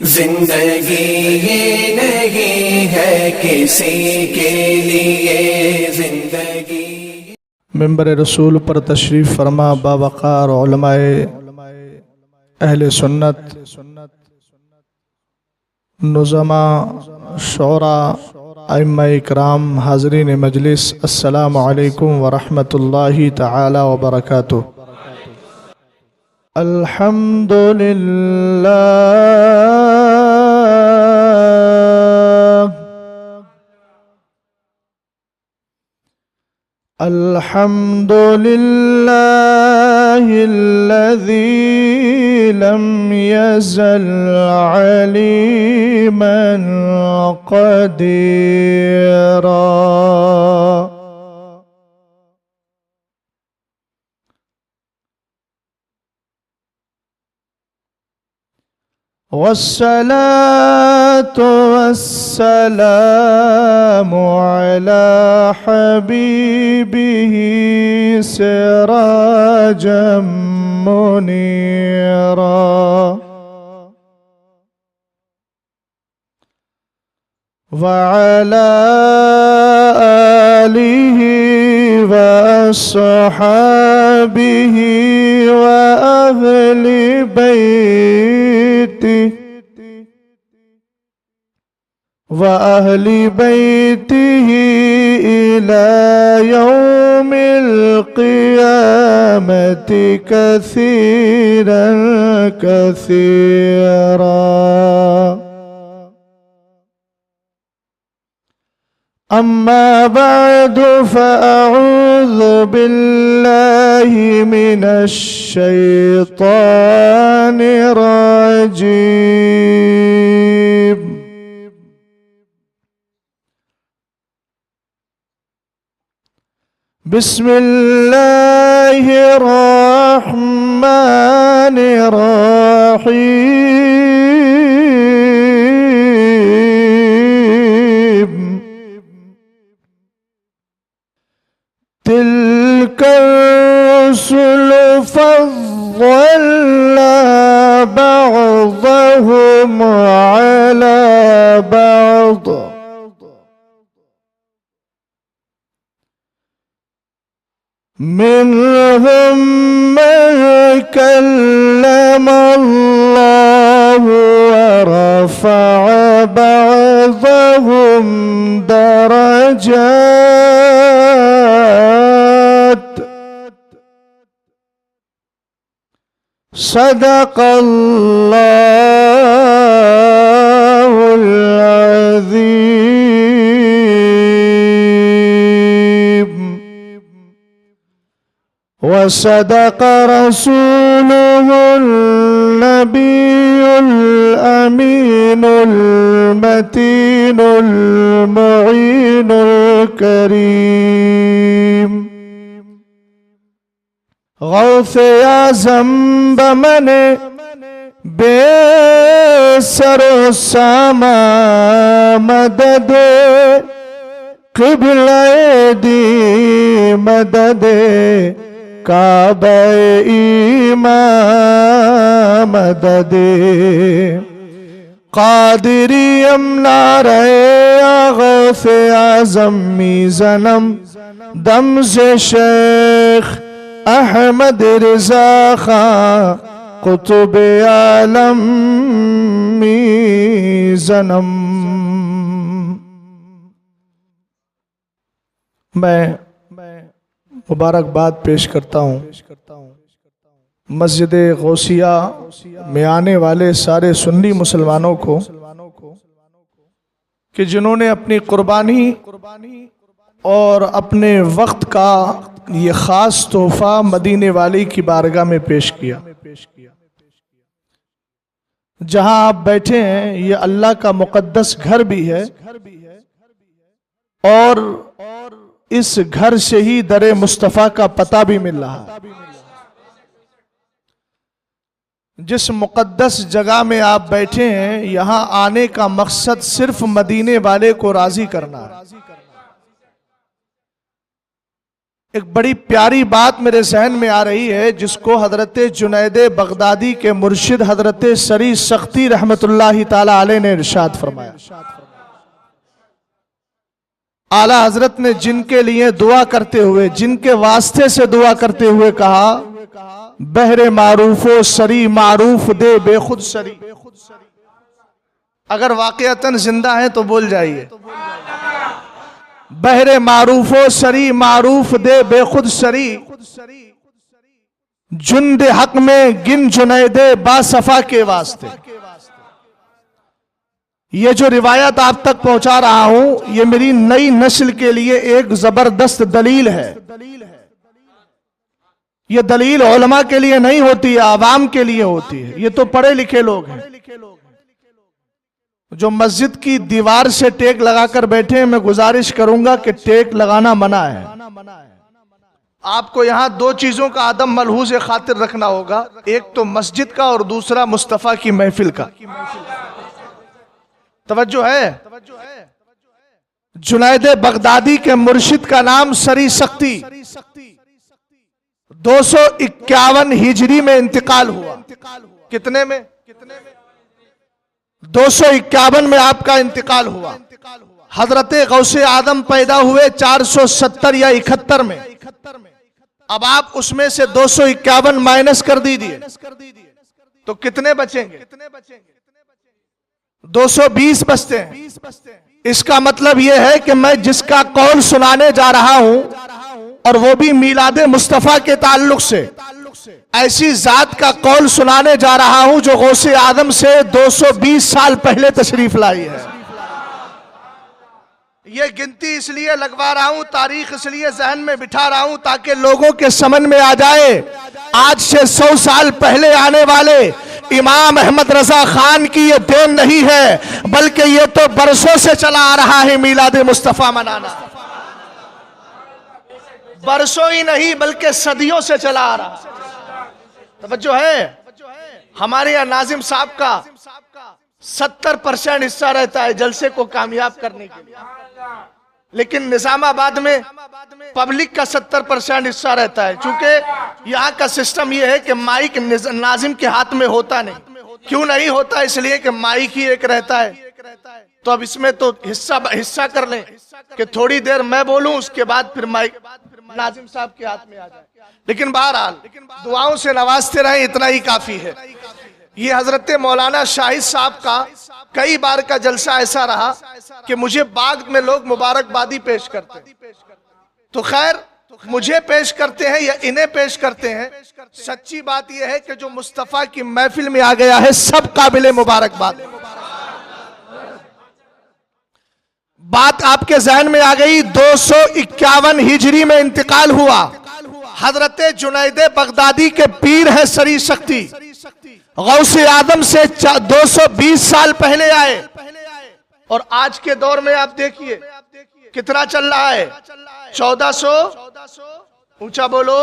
जिंदगी ये नहीं है किसी के लिए जिंदगी। मेंबर रसूल पर तशरीफ़ फरमा बावक़ार उलमाए अहले सुन्नत, नुज़मा, शौरा, अइम्मा इकराम, हाज़रीन मजलिस, अस्सलामु अलैकुम व रहमतुल्लाहि तआला व बरकातुहू। अल्हम्दुलिल्लाह अल्हम्दुलिल्लाहिल्लज़ी लम यज़ल अलीमन क़दीरा। वस्सलातु वस्सलामु अला हबीबिही सिराजम मुनीरा। वअला आलिही व अस्हाबिही व अहली बैतिही इला यौमिल क़ियामति कसीरन कसीरा। अम्मा बअदु फ़अऊज़ु बिल्लाहि मिनश शैतानिर रजीम। बिस्मिल्लाहिर रहमानिर रहीम। तिल्कर रुसुलु फ़ज़्ज़लना बअज़हुम अला बअज़। मिनहुम मन कल्लमल्लाहु व रफ़अ बअज़हुम दरजात। सदक़ल्लाहुल अज़ीम। वसदक़ रसूलुहुन नबियुल अमीनुल मतीनुल मुईनुल करीम। गौसे आज़म बमने बेसरो सामा मदद क़िबला-ए दी मदद काबा ईमान मदद। क़ादिरी अमनारे गौसे आज़म मीज़नम दम से शेख अहमद रज़ा खां कुतुब आलम मीज़नम। मैं मुबारकबाद पेश करता हूँ मस्जिद गौसिया में आने वाले सारे सुन्नी मुसलमानों को कि जिन्होंने अपनी कुर्बानी और अपने वक्त का ये ख़ास तोहफ़ा मदीने वाली की बारगाह में पेश किया। जहाँ आप बैठे हैं ये अल्लाह का मुक़द्दस घर भी है और इस घर से ही दरे मुस्तफ़ा का पता भी मिल रहा है। जिस मुक़द्दस जगह में आप बैठे हैं यहाँ आने का मकसद सिर्फ मदीने वाले को राज़ी करना है। एक बड़ी प्यारी बात मेरे जहन में आ रही है, जिसको हजरत जुनैद बगदादी के मुर्शिद हजरत सरी सख्ती रहमतुल्लाहि ताला अलैह ने इरशाद फरमाया। आला हजरत ने जिनके लिए दुआ करते हुए, जिनके वास्ते से दुआ करते हुए कहा, बहरे मारूफो सरी मारूफ दे बेखुद सरी। अगर वाकयातन जिंदा है तो बोल जाइए, बहरे मारूफो सरी मारूफ दे बेखुद सरी, जुंद हक में गिन जुनैदे बासफा के वास्ते। ये जो रिवायत आप तक पहुंचा रहा हूं, ये मेरी नई नस्ल के लिए एक जबरदस्त दलील है। ये दलील उलमा के लिए नहीं होती है, आवाम के लिए होती है। ये तो पढ़े लिखे लोग हैं जो मस्जिद की दीवार से टेक लगाकर बैठे हैं। मैं गुजारिश करूंगा कि टेक लगाना मना है। आपको यहां दो चीजों का आदम मलहूज खातिर रखना होगा, एक तो मस्जिद का और दूसरा मुस्तफा की महफिल का। तवज्जो है। जुनैद बगदादी के मुर्शिद का नाम सरी सख्ती 251 हिजरी में इंतकाल हुआ। कितने में? 251 में आपका इंतकाल हुआ। हजरत गौसे आदम पैदा हुए 470 या 71 में। अब आप उसमें से 251 माइनस कर दीजिए तो कितने बचेंगे? 220 बचते हैं। इसका मतलब यह है कि मैं जिसका कौल सुनाने जा रहा हूं, और वो भी मीलादे मुस्तफा के ताल्लुक से, ऐसी जात का कौल सुनाने जा रहा हूं जो गौसे आदम से 220 साल पहले तशरीफ लाई है। ये गिनती इसलिए लगवा रहा हूं, तारीख इसलिए जहन में बिठा रहा हूं ताकि लोगों के समझ में आ जाए, आज से 100 साल पहले आने वाले इमाम अहमद रजा खान की ये देन नहीं है, बल्कि ये तो बरसों से चला आ रहा है मीलादे मुस्तफा मनाना। बरसों ही नहीं बल्कि सदियों से चला आ रहा। तवज्जो है। हमारे यहाँ नाजिम साहब का 70% हिस्सा रहता है जलसे को कामयाब करने के लिए, लेकिन निजामाबाद में पब्लिक का 70% हिस्सा रहता है। चूंकि यहाँ का सिस्टम यह है कि माइक नाजिम के हाथ में होता नहीं। क्यों नहीं होता? इसलिए कि माइक ही एक रहता है। तो अब इसमें तो हिस्सा कर लें कि थोड़ी देर मैं बोलूं, उसके बाद फिर माइक नाजिम साहब के हाथ में आ जाए। लेकिन बहरहाल दुआओं से नवाजते रहे, इतना ही काफी है। ये हजरत मौलाना शाहिद साहब का कई बार का जलसा ऐसा रहा कि मुझे बाग में लोग मुबारकबादी पेश करते हैं। तो खैर, मुझे पेश करते हैं या इन्हें पेश करते हैं, सच्ची बात यह है कि जो मुस्तफा की महफिल में आ गया है सब काबिले मुबारकबाद। बात आपके जहन में आ गई। 251 हिजरी में इंतकाल हुआ। हजरत जुनैद बगदादी के पीर है सरी सख्ती, गौसे आदम से 220 साल पहले आए। और आज के दौर में आप देखिए कितना चल रहा है। 1400 ऊंचा बोलो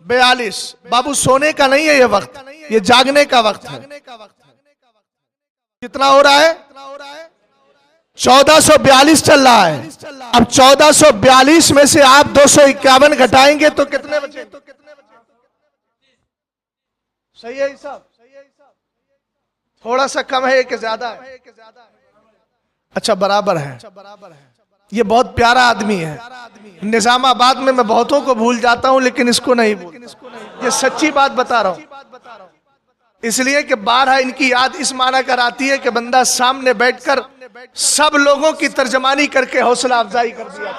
42। बाबू सोने का नहीं है ये वक्त, ये जागने का वक्त है। कितना हो रहा है? 1442 चल रहा है। अब 1442 में से आप 251 घटाएंगे तो कितने बचे? सही है साहब? थोड़ा सा कम है कि ज्यादा है? अच्छा, बराबर है। ये बहुत प्यारा आदमी है। निजामाबाद में मैं बहुतों को भूल जाता हूं, लेकिन इसको नहीं भूलता। ये सच्ची बात बता रहा हूं, इसलिए कि बारहा इनकी याद इस माना कराती है कि बंदा सामने बैठकर सब लोगों की तर्जमानी करके हौसला अफजाई कर दिया।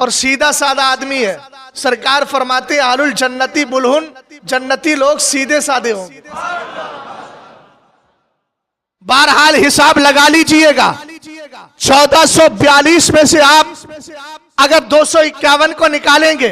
और सीधा साधा आदमी है। सरकार फरमाते आलुल जन्नती बुलहुन, जन्नती लोग सीधे साधे होंगे। बहरहाल हिसाब लगा लीजिएगा। 1442 में से आप अगर 251 को निकालेंगे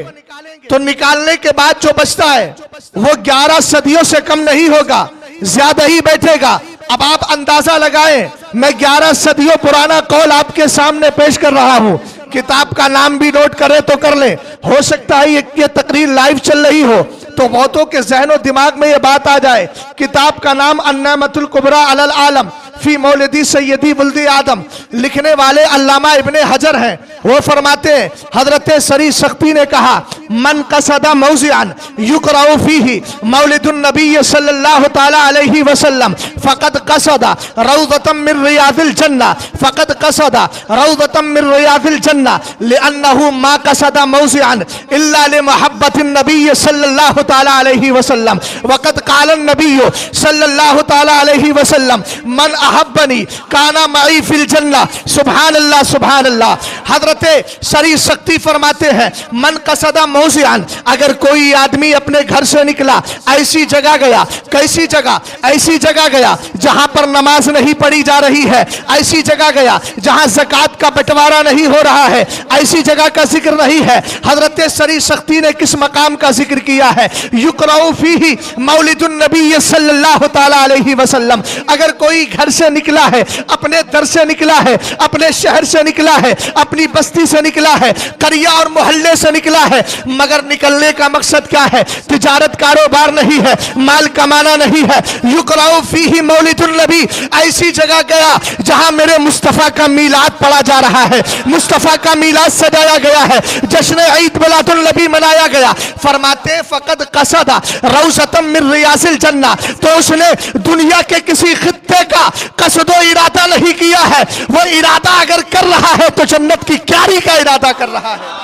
तो निकालने के बाद जो बचता है वो 11 सदियों से कम नहीं होगा, ज्यादा ही बैठेगा। अब आप अंदाजा लगाएं, मैं 11 सदियों पुराना कौल आपके सामने पेश कर रहा हूं। किताब का नाम भी नोट करें तो कर लें। हो सकता है ये तकरीर लाइव चल रही हो तो बहुतों के जहन और दिमाग में ये बात आ जाए। किताब का नाम अन्नामतुल कुबरा अलल आलम, फी मौलिदी सैयदी वुल्दी आदम, लिखने वाले अल्लामा इब्ने हजर हैं। वो फरमाते हैं हजरत सरी शक्ति ने कहा मन कसदा मौज़िअन युक़राउ फीही मौलिदुन नबी सल्लल्लाहु तआला अलैहि वसल्लम फ़क़द कसदा रौज़तम मिन रियादिल जन्नह फ़क़द कसदा रौज़तम मिन रियादिल जन्नह लिअन्नहु मा कसदा मौज़िअन इल्ला लिमुहब्बतिन नबी सल्लल्लाहु तआला अलैहि वसल्लम वक़द क़ाला नबी सल्लल्लाहु तआला अलैहि वसल्लम मन अहब्बनी काना मई फिल जन्नह। सुभान अल्लाह सुभान अल्लाह। हजरत सरी शक्ति फरमाते हैं मन कसदा मौज़िअन, अगर कोई आदमी अपने घर से निकला, ऐसी जगह गया, कैसी जगह, ऐसी जगह गया जहां पर नमाज नहीं पढ़ी जा रही है, ऐसी जगह गया जहां ज़कात का बंटवारा नहीं हो रहा है, ऐसी जगह का जिक्र नहीं है। हजरत सरी शक्ति ने किस मकाम का जिक्र किया है? युक़राउ फीही मौलिदुन नबी सल्लल्लाहु तआला अलैहि वसल्लम। अगर कोई घर से निकला है, अपने दर से निकला है, अपने शहर से निकला है, अपनी बस्ती से निकला है, करिया और मोहल्ले से निकला है, मगर निकलने का मकसद क्या है? तिजारत कारोबार नहीं है, माल कमाना नहीं है। युक़राउ फीही मौलिदुन नबी, ऐसी जगह गया जहां मेरे मुस्तफ़ा का मीलाद पढ़ा जा रहा है, मुस्तफ़ा का मीलाद सजाया गया है, जश्न ईद मिलादुन नबी मनाया गया। फरमाते फ़क़द कसदा रौज़तम मिन रियाज़िल जन्नह, तो उसने दुनिया के किसी खित्ते का कसदो इरादा नहीं किया है, वो इरादा अगर कर रहा है तो जन्नत की क्यारी का इरादा कर रहा है।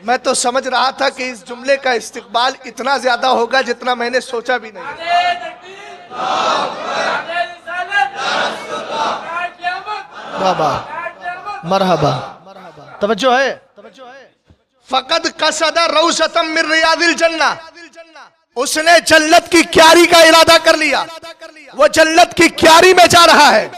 मैं तो समझ रहा था कि इस जुमले का इस्तिकबाल इतना ज्यादा होगा जितना मैंने सोचा भी नहीं। मरहबा, तवज्जो है। फ़क़द कसदा रौज़तम मिन रियादिल जन्नह, उसने जन्नत की क्यारी का इरादा कर लिया, वो जन्नत की क्यारी में जा रहा है।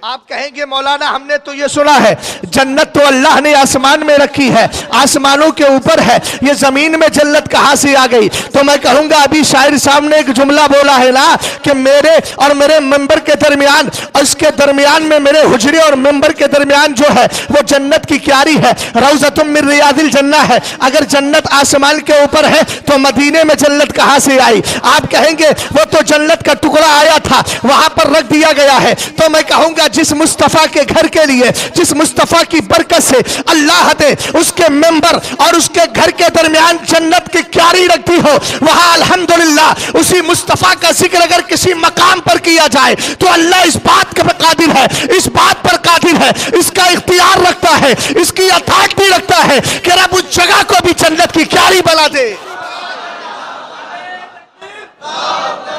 आप कहेंगे मौलाना हमने तो ये सुना है जन्नत तो अल्लाह ने आसमान में रखी है, आसमानों के ऊपर है, ये जमीन में जन्नत कहां से आ गई? तो मैं कहूंगा अभी शायर साहब ने एक जुमला बोला है ना कि मेरे और मेरे मेंबर के दरमियान, उसके दरमियान में मेरे हुजरे और मेंबर के दरमियान जो है वो जन्नत की क्यारी है, रौज़तुम मिन रियादिल जन्नह है। अगर जन्नत आसमान के ऊपर है तो मदीने में जन्नत कहां से आई? आप कहेंगे वो तो जन्नत का टुकड़ा आया था, वहां पर रख दिया गया है। तो मैं कहूंगा जिस मुस्तफा के घर के लिए, जिस मुस्तफा की बरकत से अल्लाह ने उसके मेंबर और उसके घर के दरमियान जन्नत की क्यारी रख दी हो, वहां अल्हम्दुलिल्लाह उसी मुस्तफा का जिक्र अगर किसी मकाम पर किया जाए तो अल्लाह इस बात पर कादिर है, इस बात पर कादिर है, इसका इख्तियार रखता है, इसकी अथॉरिटी रखता है कि रब उस जगह को भी जन्नत की क्यारी बना दे।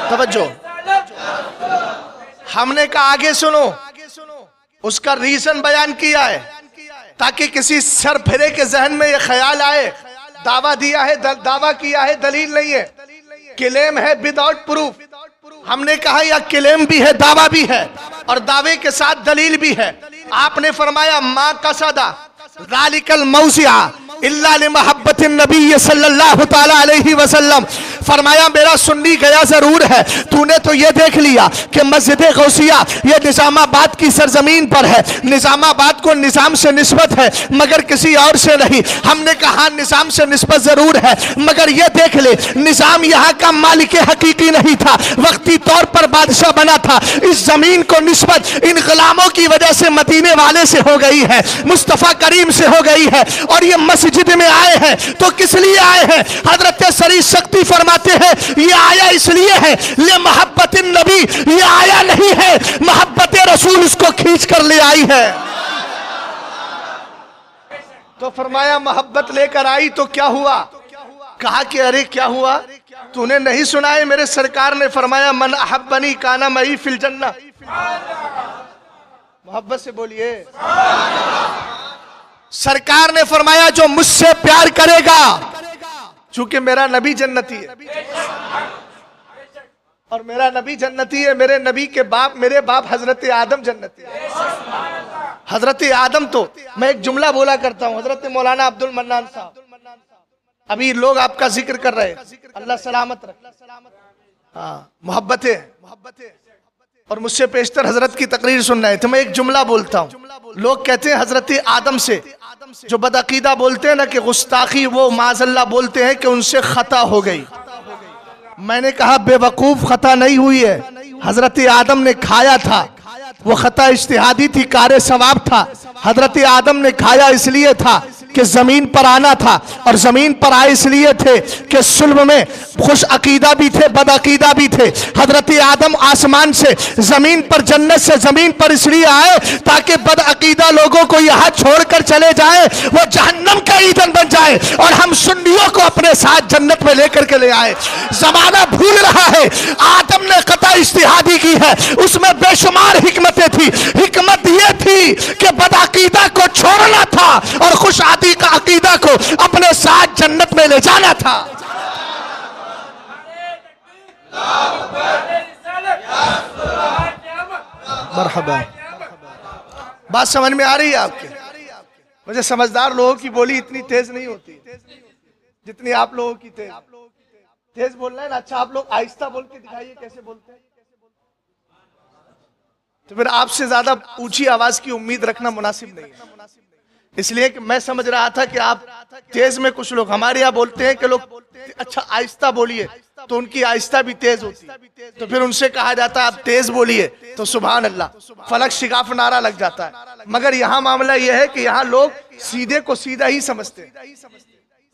तवज्जो, हमने कहा आगे सुनो, उसका रीजन बयान किया है ताकि किसी सरफिरे के जहन में यह ख्याल आए दावा दिया है, दावा किया है, दलील नहीं है, क्लेम है विदाउट प्रूफ। हमने कहा यह क्लेम भी है, दावा भी है और दावे के साथ दलील भी है। आपने फरमाया मा कसदा ज़ालिकल मौज़िआ इल्ला लिमहब्बतिन नबी सल्लल्लाहु तआला अलैहि वसल्लम। फरमाया मेरा सुन्नी गया जरूर है, तूने तो ये देख लिया कि मस्जिद गौसिया ये निजामाबाद की सरजमीन पर है, निजामाबाद को निजाम से निस्बत है मगर किसी और से नहीं। हमने कहा निजाम से निस्बत जरूर है मगर ये देख ले निजाम यहाँ का मालिक हकीकी नहीं था, वक्ती तौर पर बादशाह बना था। इस जमीन को निस्बत इन गुलामों की वजह से मदीने वाले से हो गई है, मुस्तफा करीम से हो गई है। और ये मस्जिद में आए हैं तो किस लिए आए हैं? हजरत सरी शक्ति फरमाते हैं ये आया इसलिए है ले मोहब्बतिन नबी, ये आया नहीं है मोहब्बत रसूल उसको खींच कर ले आई है। तो फरमाया मोहब्बत लेकर आई तो क्या हुआ? कहा कि अरे क्या हुआ, तूने नहीं सुना है मेरे सरकार ने फरमाया मन अहब्बनी काना मई फिल जन्नह। मोहब्बत से बोलिए। सरकार ने फरमाया जो मुझसे प्यार करेगा, चूंकि मेरा नबी जन्नती है और मेरा नबी जन्नती है, मेरे नबी के बाप मेरे बाप हजरत आदम जन्नती है। हजरत आदम तो मैं एक जुमला बोला करता हूँ, हजरत मौलाना अब्दुल मन्नान साहब, अभी लोग आपका जिक्र कर रहे हैं, अल्लाह सलामत रखे। हाँ मोहब्बत है और मुझसे पेशतर हजरत की तकरीर सुनना है तो मैं एक जुमला बोलता हूँ। लोग कहते हैं हजरत आदम से जो बदअकीदा बोलते हैं ना कि गुस्ताखी, वो माज़अल्लाह बोलते हैं कि उनसे खता हो गई। मैंने कहा बेवकूफ खता नहीं हुई है, हजरत आदम ने खाया था, वो खता इज्तिहादी थी, कार सवाब था। हजरत आदम ने खाया इसलिए था कि जमीन पर आना था, और जमीन पर आए इसलिए थे कि सुल्ब में खुश अकीदा भी थे, बद अकीदा भी थे। हजरत आदम आसमान से जमीन पर, जन्नत से जमीन पर इसलिए आए ताकि बद अकीदा लोगों को यहाँ छोड़कर चले जाए, वो जहन्नम का ईंधन बन जाए, और हम सुन्नियों को अपने साथ जन्नत में लेकर के ले आए। जमाना भूल रहा है, आदम ने कता इज्तिहादी की है, उसमें बेशुमार हिकमतें थी। हिकमत ये थी कि बद अकीदा को छोड़ना था और खुश का अकीदा को अपने साथ जन्नत में ले जाना था। मरहबा। बात समझ में आ रही है आपके? मुझे समझदार लोगों की बोली इतनी तेज नहीं होती जितनी आप लोगों की तेज। तेज बोलना है ना, अच्छा आप लोग आहिस्ता बोल के दिखाइए कैसे बोलते हैं, तो फिर आपसे ज्यादा ऊंची आवाज की उम्मीद रखना मुनासिब नहीं है। इसलिए कि मैं समझ रहा था कि आप तेज में, कुछ लोग हमारे यहाँ बोलते हैं कि लोग अच्छा आहिस्ता बोलिए, तो उनकी आहिस्ता भी तेज होती है, तो फिर उनसे कहा जाता है आप तेज बोलिए, तो सुभान अल्लाह, फलक शिगाफ नारा लग जाता है। मगर यहाँ मामला यह है कि यहाँ लोग सीधे को सीधा ही समझते हैं।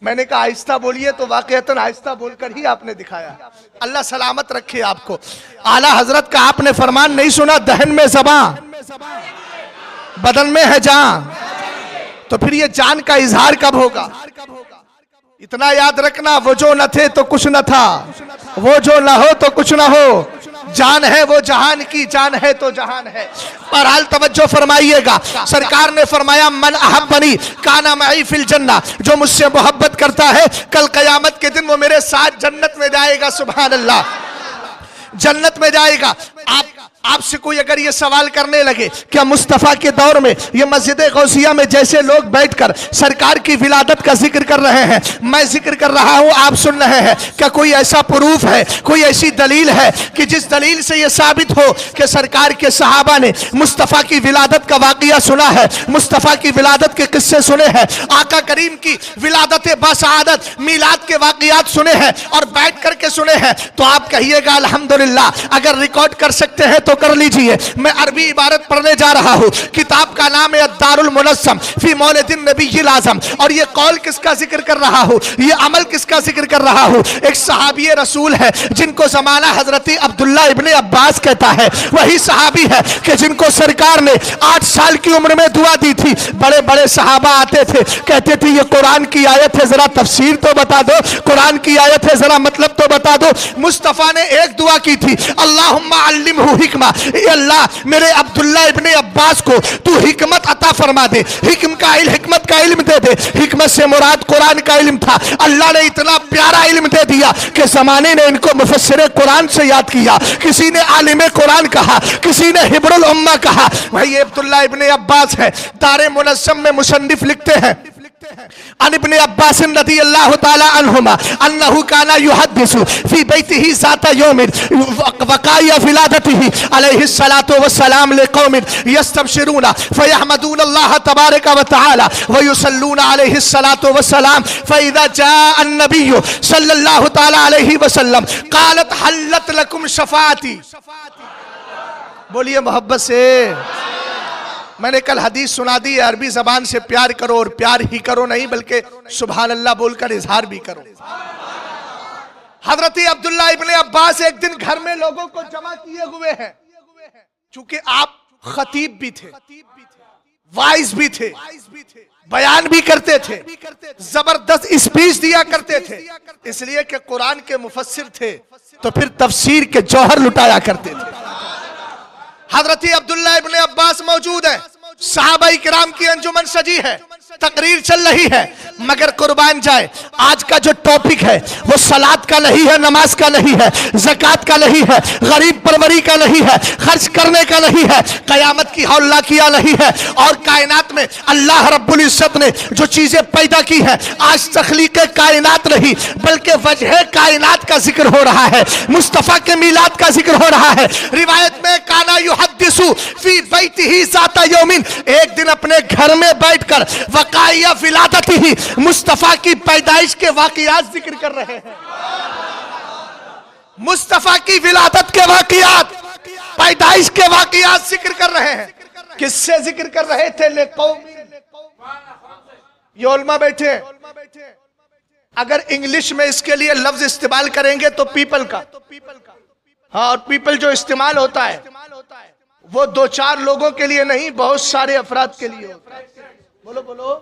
मैंने कहा आहिस्ता बोलिए, तो वाकईतन आहिस्ता बोलकर ही आपने दिखाया। अल्लाह सलामत रखे आपको। आला हजरत का आपने फरमान नहीं सुना, दहन में ज़बान बदन में है जान, तो फिर ये जान का इजहार कब होगा? इतना याद रखना, वो जो न थे तो कुछ न था, वो जो न हो तो कुछ न हो, जान है वो जहान की, जान है तो जहान है। बहरहाल तवज्जो फरमाइएगा, सरकार ने फरमाया मन अहब्बनी काना मई फिल जन्ना, जो मुझसे मोहब्बत करता है कल कयामत के दिन वो मेरे साथ जन्नत में जाएगा। सुभान अल्लाह, जन्नत में जाएगा। आपसे कोई अगर ये सवाल करने लगे क्या मुस्तफ़ा के दौर में ये मस्जिद गौसिया में जैसे लोग बैठकर सरकार की विलादत का जिक्र कर रहे हैं, मैं जिक्र कर रहा हूं, आप सुन रहे हैं, क्या कोई ऐसा प्रूफ है, कोई ऐसी दलील है कि जिस दलील से ये साबित हो कि सरकार के सहाबा ने मुस्तफ़ा की विलादत का वाक़िया सुना है, मुस्तफ़ा की विलादत के किस्से सुने हैं, आका करीम की विलादत बासआदत मीलाद के वाक़ियात सुने हैं और बैठ करके सुने हैं, तो आप कहिएगा अल्हम्दुलिल्लाह। अगर रिकॉर्ड कर सकते हैं तो कर लीजिए। मैं अरबी इबारत पढ़ने जा रहा हूं, किताब का नाम है दारुल मुनस्सम फी मौलिदिन नबीयिल आज़म, और ये कौल किसका जिक्र कर रहा हूं, ये अमल किसका जिक्र कर रहा हूं? एक सहाबी रसूल है जिनको जमाना हजरत अब्दुल्ला इब्ने अब्बास कहता है। वही सहाबी है कि जिनको सरकार ने 8 साल की उम्र में दुआ दी थी। बड़े बड़े सहाबा आते थे, कहते थे ये कुरान की आयत है, जरा तफसीर तो बता दो, कुरान की आयत है, जरा मतलब तो बता दो। मुस्तफा ने एक दुआ की थी, अल्लाहुम्मा अल्लिमहु हिकमा, अल्लाह मेरे अब्दुल्ला इब्ने अब्बास को तू हिकमत अता फरमा दे, हिकमत का इल्म दे दे। हिकमत से मुराद कुरान का इल्म था। अल्लाह ने इतना प्यारा इल्म दे दिया कि जमाने ने इनको मुफस्सिर कुरान से याद किया, किसी ने आलिम कुरान कहा, किसी ने हिब्रुल उम्मा कहा। भाई अब्दुल्ला इब्ने अब्बास है, दारे मुनस्सम में मुसन्निफ लिखते हैं अन इब्ने अब्बास रज़ियल्लाहु ताला अन्हुमा अन्नहु काना युहद्दिसु फी बैतिही ज़ाता यौमिन वक़ाया विलादतिही अलैहि सलातु वस्सलाम लिक़ौमिन यस्तबशिरूना फयहमदूना अल्लाह तबारक व तआला व युसल्लूना अलैहि सलातु वस्सलाम फ़इज़ा जाअ अन्नबिय्यु सल्लल्लाहु ताला अलैहि वसल्लम क़ालत हल्लत लकुम शफ़ाअती। बोलिए मोहब्बत से। मैंने कल हदीस सुना दी है, अरबी जबान से प्यार करो, और प्यार ही करो नहीं बल्कि सुभान अल्लाह बोलकर इजहार भी करो। हजरत अब्दुल्ला इब्ने अब्बास एक दिन घर में लोगों को जमा किए हुए हैं, चूंकि आप खतीब भी थे, वाइज भी थे, बयान भी करते थे, जबरदस्त स्पीच दिया करते थे, इसलिए कि कुरान के मुफस्सिर थे तो फिर तफसीर के जौहर लुटाया करते थे। हजरत अब्दुल्ला इब्ने अब्बास मौजूद है, सहाबा इकराम की अंजुमन सजी है, तकरीर चल रही है, मगर कुर्बान जाए आज का जो टॉपिक है वो सलात का नहीं है, नमाज का नहीं है, ज़कात का नहीं है, गरीब परवरी का नहीं है, खर्च करने का नहीं है, कयामत की हौला किया नहीं है। और कायनात में अल्लाह रब्बुल इज्जत ने जो चीजें पैदा की है, आज तख्लीक कायनात नहीं बल्कि वजह कायनात का जिक्र हो रहा है, मुस्तफ़ा के मीलाद का जिक्र हो रहा है। रिवायत में काना युहद्दिसु फी बैतिही ज़ाता यौमिन, एक दिन अपने घर में बैठकर वक़ाया विलादतिही, मुस्तफ़ा की पैदाइश के वाक़ियात जिक्र कर रहे हैं, मुस्तफ़ा की विलादत के वाक़ियात, पैदाइश के वाकयात जिक्र कर रहे हैं। किससे जिक्र कर रहे थे? लिकौमी। ये उलमा बैठे, अगर इंग्लिश में इसके लिए लफ्ज इस्तेमाल करेंगे तो पीपल का, हाँ, और पीपल जो इस्तेमाल होता है वो दो चार लोगों के लिए नहीं, बहुत सारे अफराद के लिए होता है। बोलो बोलो,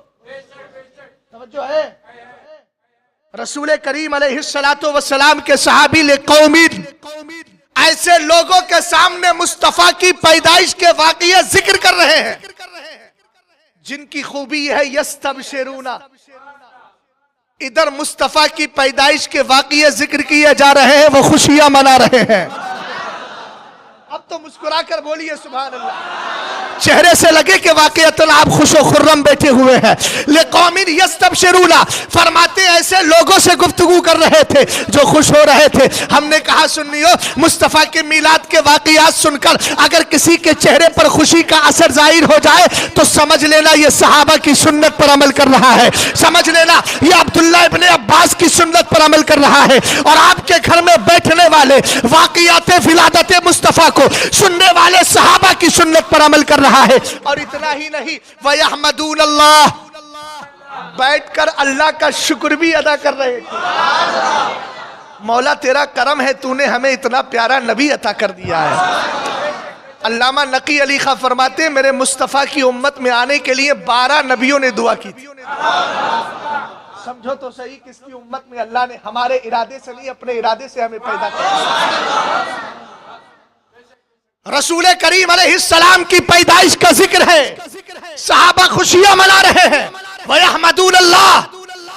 तवज्जो है। रसूल करीम अलैहिस्सलातु वस्सलाम के सहाबी लिकौमीन, ऐसे लोगों के सामने मुस्तफा की पैदाइश के वाक़ये जिक्र कर रहे हैं जिनकी खूबी है यस्तबशिरूना। इधर मुस्तफा की पैदाइश के वाक़ये जिक्र किए जा रहे हैं, वो खुशियां मना रहे हैं। अब तो मुस्कुरा कर बोलिए सुभान अल्लाह। चेहरे से लगे कि वाकईतन आप खुशो खुर्रम बैठे हुए हैं। लिकौमिन यस्तबशिरूना, फरमाते ऐसे लोगों से गुफ्तगू कर रहे थे जो खुश हो रहे थे। हमने कहा सुनियो, मुस्तफ़ा के मिलाद के वाकयात सुनकर अगर किसी के चेहरे पर खुशी का असर जाहिर हो जाए तो समझ लेना ये सहाबा की सुन्नत पर अमल कर रहा है, समझ लेना ये अब्दुल्ला इब्ने अब्बास की सुन्नत पर अमल कर रहा है। और आपके घर में बैठने वाले वाकयात विलादत मुस्तफ़ा को सुनने वाले सहाबा की सुन्नत पर अमल कर रहा है। और इतना ही नहीं, वयहमदून अल्लाह, बैठकर अल्लाह का शुक्र भी अदा कर रहे थे। मौला तेरा करम है, तूने हमें इतना प्यारा नबी अता कर दिया है। अल्लामा नकी अली खां फरमाते हैं, मेरे मुस्तफ़ा की उम्मत में आने के लिए 12 नबियों ने दुआ की थी। समझो तो सही, किसकी उम्मत में अल्लाह ने हमारे इरादे से नहीं, अपने इरादे से हमें पैदा किया। रसूल करीम अलैहिस्सलाम की पैदाइश का जिक्र है, सहाबा खुशियां मना रहे हैं, वयहमदून अल्लाह,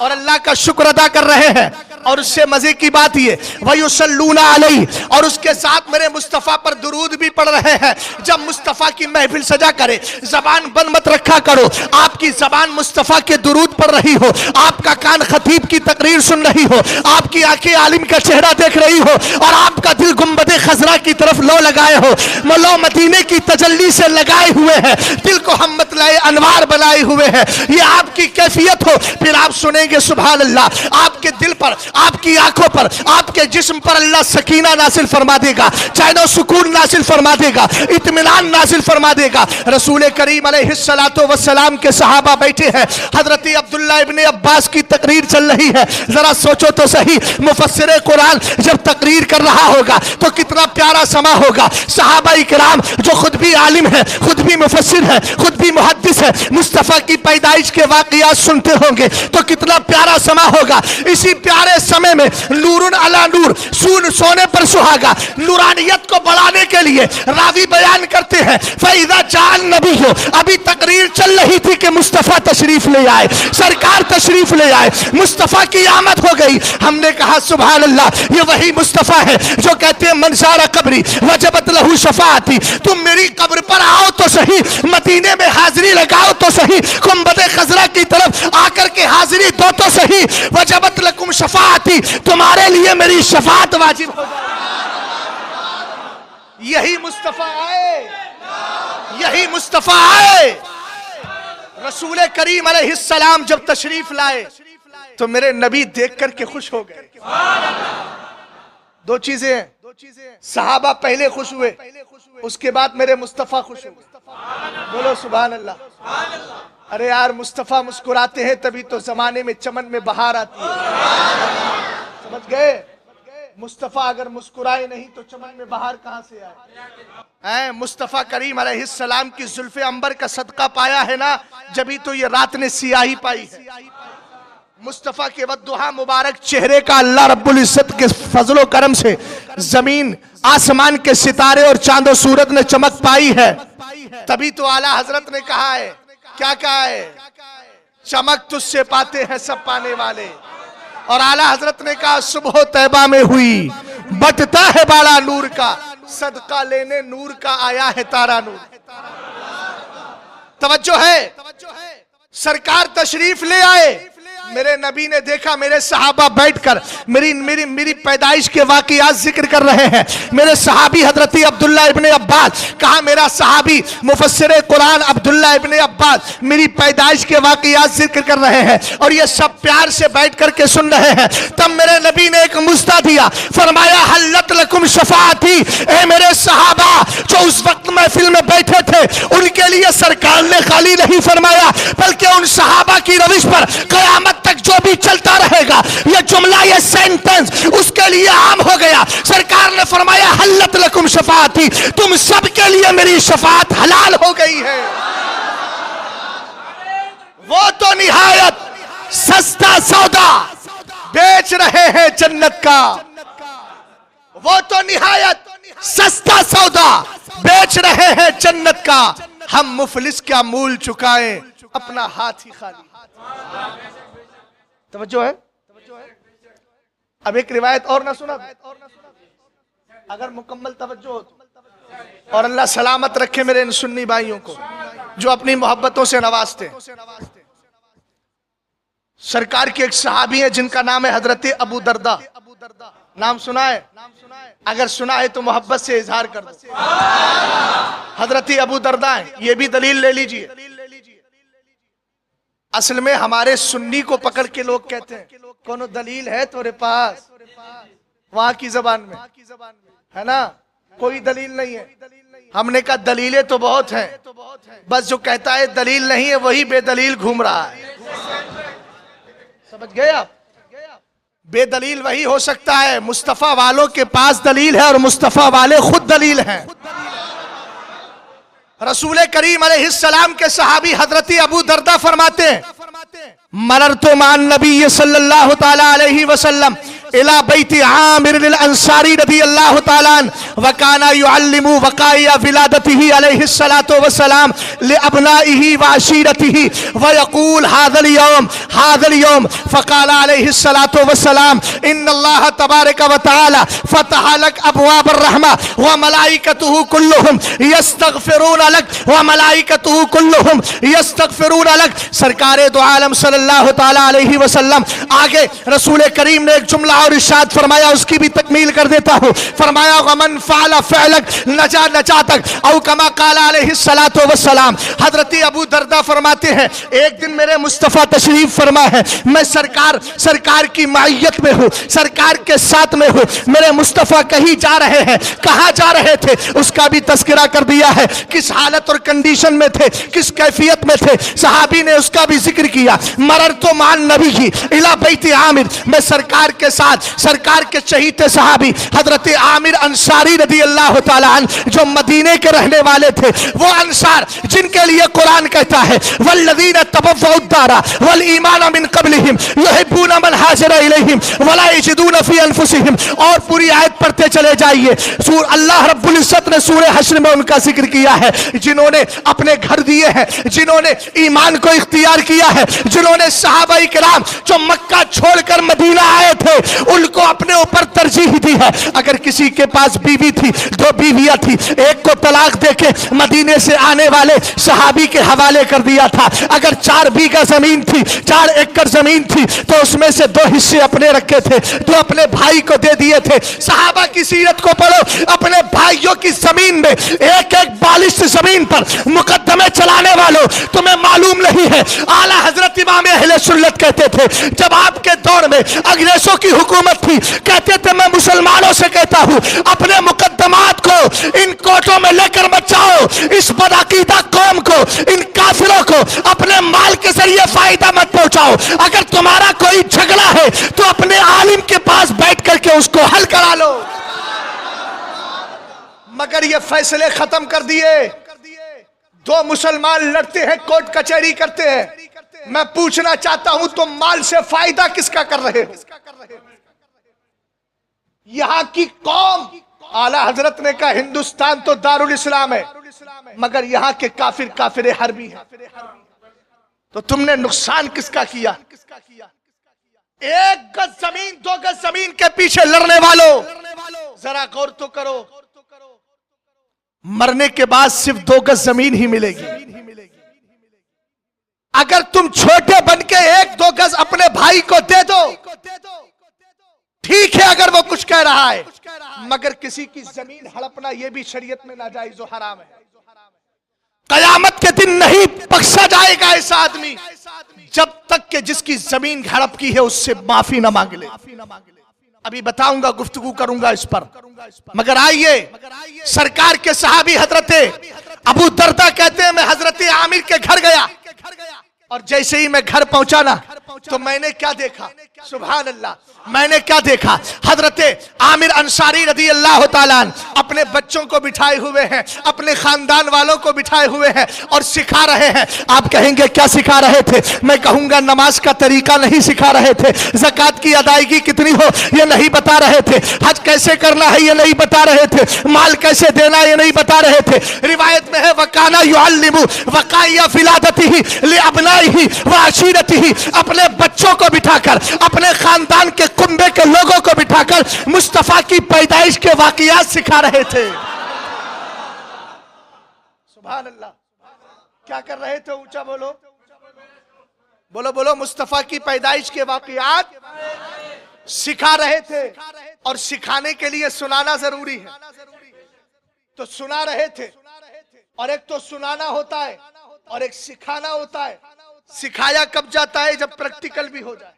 और अल्लाह का शुक्र अदा कर रहे हैं। और उससे मजे की बात ये, वयुसल्लूना अलैहि, और उसके साथ मेरे मुस्तफ़ा पर दुरूद भी पढ़ रहे हैं। जब मुस्तफ़ा की महफिल सजा करे, जबान बंद मत रखा करो। आपकी जबान मुस्तफ़ा के दुरूद पढ़ रही हो, आपका कान खतीब की तकरीर सुन रही हो, आपकी आंखें आलिम का चेहरा देख रही हो, और आपका दिल गुंबदे खजरा की तरफ लो लगाए हो, लो मदीने की तजल्ली से लगाए हुए हैं, दिल को हमत लाए अनवार बनाए हुए हैं, ये आपकी कैफियत हो, फिर आप सुनेंगे सुभान अल्लाह, आपके दिल पर, आपकी आंखों पर, आपके जिस्म पर अल्लाह सकीना नासिल फरमा देगा, चैनो सुकून नासिल फरमा देगा, इत्मीनान नासिल फरमा देगा। रसूल करीम अलैहिस्सलातु वस्सलाम के सहाबा बैठे हैं, हजरत अब्दुल्ला इब्ने अब्बास की तकरीर चल रही है। जरा सोचो तो सही, मुफस्सिर कुरान जब तकरीर कर रहा होगा तो कितना प्यारा समा होगा। सहाबा इकराम जो खुद भी आलिम है, खुद भी मुफस्सिर है, खुद भी मुहद्दिस है, मुस्तफ़ा की पैदाइश के वाकयात सुनते होंगे तो कितना प्यारा समा होगा। इसी प्यारे समय में नूरुन अला नूर, सोने पर सुहागा, नूरानियत को बढ़ाने के लिए रावी बयान करते हैं, फैज़ा जान नबी हो, अभी तकरीर चल रही थी कि मुस्तफ़ा तशरीफ ले आए, सरकार तशरीफ ले आए, मुस्तफ़ा की आमद हो गई। हमने कहा सुभान अल्लाह, ये वही मुस्तफ़ा है जो कहते हैं मन ज़ारा कब्री वजबत लहू शफाअती, तुम मेरी कब्र पर आओ तो सही, मदीने में हाजिरी लगाओ तो सही, गुंबदे खजरा की तरफ आकर के हाजिरी दो तो सही, वजबत लकुम शफाअती, तुम्हारे लिए मेरी शफाअत वाजिब हो जाए। यही मुस्तफ़ा आए, यही मुस्तफ़ा आए। रसूल करीम अलैहिस्सलाम जब तशरीफ लाए तो मेरे नबी देख करके खुश हो गए। दो चीजें हैं, सहाबा पहले खुश हुए, उसके बाद मेरे मुस्तफ़ा खुश हुए। बोलो सुभान अल्लाह। अरे यार, मुस्तफ़ा मुस्कुराते हैं तभी तो जमाने में चमन में बहार आती है, समझ गए? मुस्तफ़ा अगर मुस्कुराए नहीं तो चमन में बहार कहां से आए? मुस्तफ़ा करीम अलैहिस्सलाम की जुल्फ़े अंबर का सदका पाया है ना, जभी तो ये रात ने सियाही पाई है। मुस्तफ़ा के वद्दुहा मुबारक चेहरे का अल्लाह रब्बुल इज्जत के फजलो करम से जमीन आसमान के सितारे और चांदो सूरज ने चमक पाई है। तभी तो आला हजरत ने कहा है, क्या कहा है? चमक तुझसे पाते हैं सब पाने वाले। और आला हजरत ने कहा सुबह तैबा में हुई, बटता है बाला नूर का, सदका लेने नूर का आया है तारा नूर। तवज्जो है, सरकार तशरीफ ले आए, मेरे नबी ने देखा मेरे सहाबा बैठकर मेरी मेरी मेरी पैदाइश के वाकयात जिक्र कर रहे हैं। मेरे सहाबी हजरत अब्दुल्ला इब्ने अब्बास, कहा मेरा सहाबी मुफस्सिर कुरान अब्दुल्ला इब्ने अब्बास मेरी पैदाइश के वाकयात जिक्र कर रहे हैं और ये सब प्यार से बैठ करके सुन रहे हैं। तब मेरे नबी ने एक मुस्ता दिया, फरमाया हल्लत लकुम शफाअती, ए मेरे सहाबा जो लिए सरकार ने खाली नहीं फरमाया, बल्कि उन सहाबा की रविश पर कयामत तक जो भी चलता रहेगा, ये जुमला, ये सेंटेंस उसके लिए आम हो गया। सरकार ने फरमाया हल्लत लकुम शफाअती, तुम सबके लिए मेरी शफाअत हलाल हो गई है। वो तो निहायत सस्ता सौदा बेच रहे हैं जन्नत का, वो तो निहायत सस्ता सौदा बेच रहे हैं जन्नत का। हम मुफलिस क्या मूल चुकाएं, अपना हाथ ही खाली। तवज्जो है? अब एक रिवायत और ना सुना, अगर मुकम्मल तवज्जो हो तो। और अल्लाह सलामत रखे मेरे इन सुन्नी भाइयों को जो अपनी मोहब्बतों से नवाजते। सरकार के एक सहाबी है जिनका नाम है हजरत अबू दरदा। नाम सुना है? अगर सुना है तो मोहब्बत से इजहार कर दो। हजरत अबू दरदा है, ये भी दलील ले लीजिए। असल में हमारे सुन्नी को पकड़ के लोग कहते हैं कोनो दलील है तेरे पास, वहां की जबान में है ना, कोई दलील नहीं है। हमने कहा दलीलें तो बहुत हैं, बस जो कहता है दलील नहीं है वही बेदलील घूम रहा है। समझ गए आप? बेदलील वही हो सकता है, मुस्तफा वालों के पास दलील है और मुस्तफा वाले खुद दलील हैं। रसूल करीम अलैहिस्सलाम के सहाबी हजरत अबू दरदा फरमाते हैं मररतु मान नबी सल्लल्लाहु तआला अलैहि वसल्लम इला बैति आमिर अल अंसारी रदियल्लाहु तआला व काना युअल्लिमु वकाया विलादतिही अलैहि सलातो व सलाम लि अबनाइही व अशीरतिही व यकूल हादल यौम फकाला अलैहि सलातो व सलाम इन्नल्लाह तबारक व तआला फतह लक अबवाब अर्रहमा व मलाइकतुहु कुल्लुहुम यस्तगफिरून लक व मलाइकतुहु कुल्लुहुम यस्तगफिरून लक। सरकारे दो आलम सल्लल्लाहु तआला अलैहि वसल्लम आगे रसूल करीम ने एक जुमला और इरशाद फरमाया, उसकी भी तकमील कर देता हूं। फरमाया वमन फ़अल फ़अलक नजा नजातक औ कमा क़ाला अलैहि सलातो व सलाम। हजरत अबू दरदा फरमाते हैं एक दिन मेरे मुस्तफ़ा तशरीफ फरमा है, मैं सरकार की मायत में हूं, सरकार के साथ में हूं। मेरे मुस्तफ़ा कहीं जा रहे हैं, कहां जा रहे थे उसका भी तस्करा कर दिया है, किस हालत और कंडीशन में थे, किस कैफियत में थे, सहाबी ने उसका भी जिक्र किया। मररतु मान नबी की इला बैति आमिर, मैं सरकार के साथ, सरकार के चहीते सहाबी हजरत आमिर अंसारी रदियल्लाहु ताला अन्हु जो मदीने के रहने वाले थे, वो अंसार जिनके लिए कुरान कहता है वल्लज़ीना तबव्वउद्दारा वल ईमान मिन क़ब्लिहिम युहिब्बूना मन हाजरा इलैहिम वला यजिदूना फी अनफुसिहिम। और पूरी आयत पढ़ते चले जाइए। अल्लाह रब्बुल इज्जत ने सूरह हश्र में उनका जिक्र किया है जिन्होंने अपने घर दिए हैं, जिन्होंने ईमान को इख्तियार किया है, जिन्होंने सहाबाई किराम जो मक्का छोड़कर मदीना आए थे उनको अपने ऊपर तरजीह दी है। अगर किसी के पास बीवी थी, दो बीवियां थी, एक को तलाक देके मदीने से आने वाले सहाबी के हवाले कर दिया था। अगर 4 बीघा जमीन थी, 4 एकड़ जमीन थी, तो उसमें से 2 हिस्से अपने रखे थे, 2 अपने भाई को दे दिए थे। सहाबा की सीरत को पढ़ो, अपने भाइयों की जमीन में एक एक बालिश जमीन पर मुकदमे चलाने वालों, तुम्हें मालूम नहीं है आला हजरत इमाम अहले सुन्नत कहते थे जब आपके दौर में अंग्रेजों की हुकूमत थी, कहते थे मैं मुसलमानों से कहता हूं अपने मुकद्दमात को इन कोर्टों में लेकर मत जाओ, इस बदअकीदा कौम को, इन काफिरों को अपने माल के जरिए फायदा मत पहुंचाओ। अगर तुम्हारा कोई झगड़ा है तो अपने आलिम के पास बैठ करके उसको हल करा लो। मगर ये फैसले खत्म कर दिए। 2 मुसलमान लड़ते हैं, कोर्ट कचहरी करते हैं। मैं पूछना चाहता हूं तुम माल से फायदा किसका कर रहे हो? यहां की कौम, आला हजरत ने कहा हिंदुस्तान तो दारुल इस्लाम है, मगर यहां के काफिर हरबी हैं। तो तुमने नुकसान किसका किया? 1 गज जमीन, 2 गज जमीन के पीछे लड़ने वालों, जरा गौर तो करो, मरने के बाद सिर्फ 2 गज जमीन ही मिलेगी। अगर तुम छोटे बन के 1-2 गज अपने भाई को दे दो, ठीक है अगर वो कुछ कह रहा है, मगर किसी की जमीन हड़पना यह भी शरीयत में नाजायज और हराम है। कयामत के दिन नहीं बख्शा जाएगा ऐसा आदमी जब तक कि जिसकी जमीन हड़प की है उससे माफी ना मांग ले। अभी बताऊंगा, गुफ्तगू करूंगा इस पर, मगर आइए सरकार के सहाबी हजरत अबू दरदा कहते हैं मैं हजरत आमिर के घर गया और जैसे ही मैं घर पहुंचा ना तो मैंने क्या देखा, सुभान अल्लाह, मैंने क्या देखा, हजरत आमिर अंसारी रदी अल्लाह ताला अन्हु अपने बच्चों को बिठाए हुए हैं, अपने खानदान वालों को बिठाए हुए हैं और सिखा रहे हैं। आप कहेंगे क्या सिखा रहे थे? मैं कहूंगा नमाज का तरीका नहीं सिखा रहे थे, ज़कात की अदायगी कितनी हो ये नहीं बता रहे थे, हज कैसे करना है ये नहीं बता रहे थे, माल कैसे देना ये नहीं बता रहे थे। रिवायत में है वकाना युअल्लिमु वकाया फिलादतिही लिअबनाइही व अशीरतिही, अपने बच्चों को बिठाकर, अपने खानदान के कुंबे के लोगों को बिठाकर मुस्तफा की पैदाइश के वाकयात सिखा रहे थे। सुभान अल्लाह, क्या कर रहे थे? ऊंचा बोलो, बोलो बोलो। मुस्तफा की पैदाइश के वाकयात सिखा रहे थे और सिखाने के लिए सुनाना जरूरी है, तो सुना रहे थे। और एक तो सुनाना होता है और एक सिखाना होता है। सिखाया कब जाता है? जब प्रैक्टिकल भी हो जाए।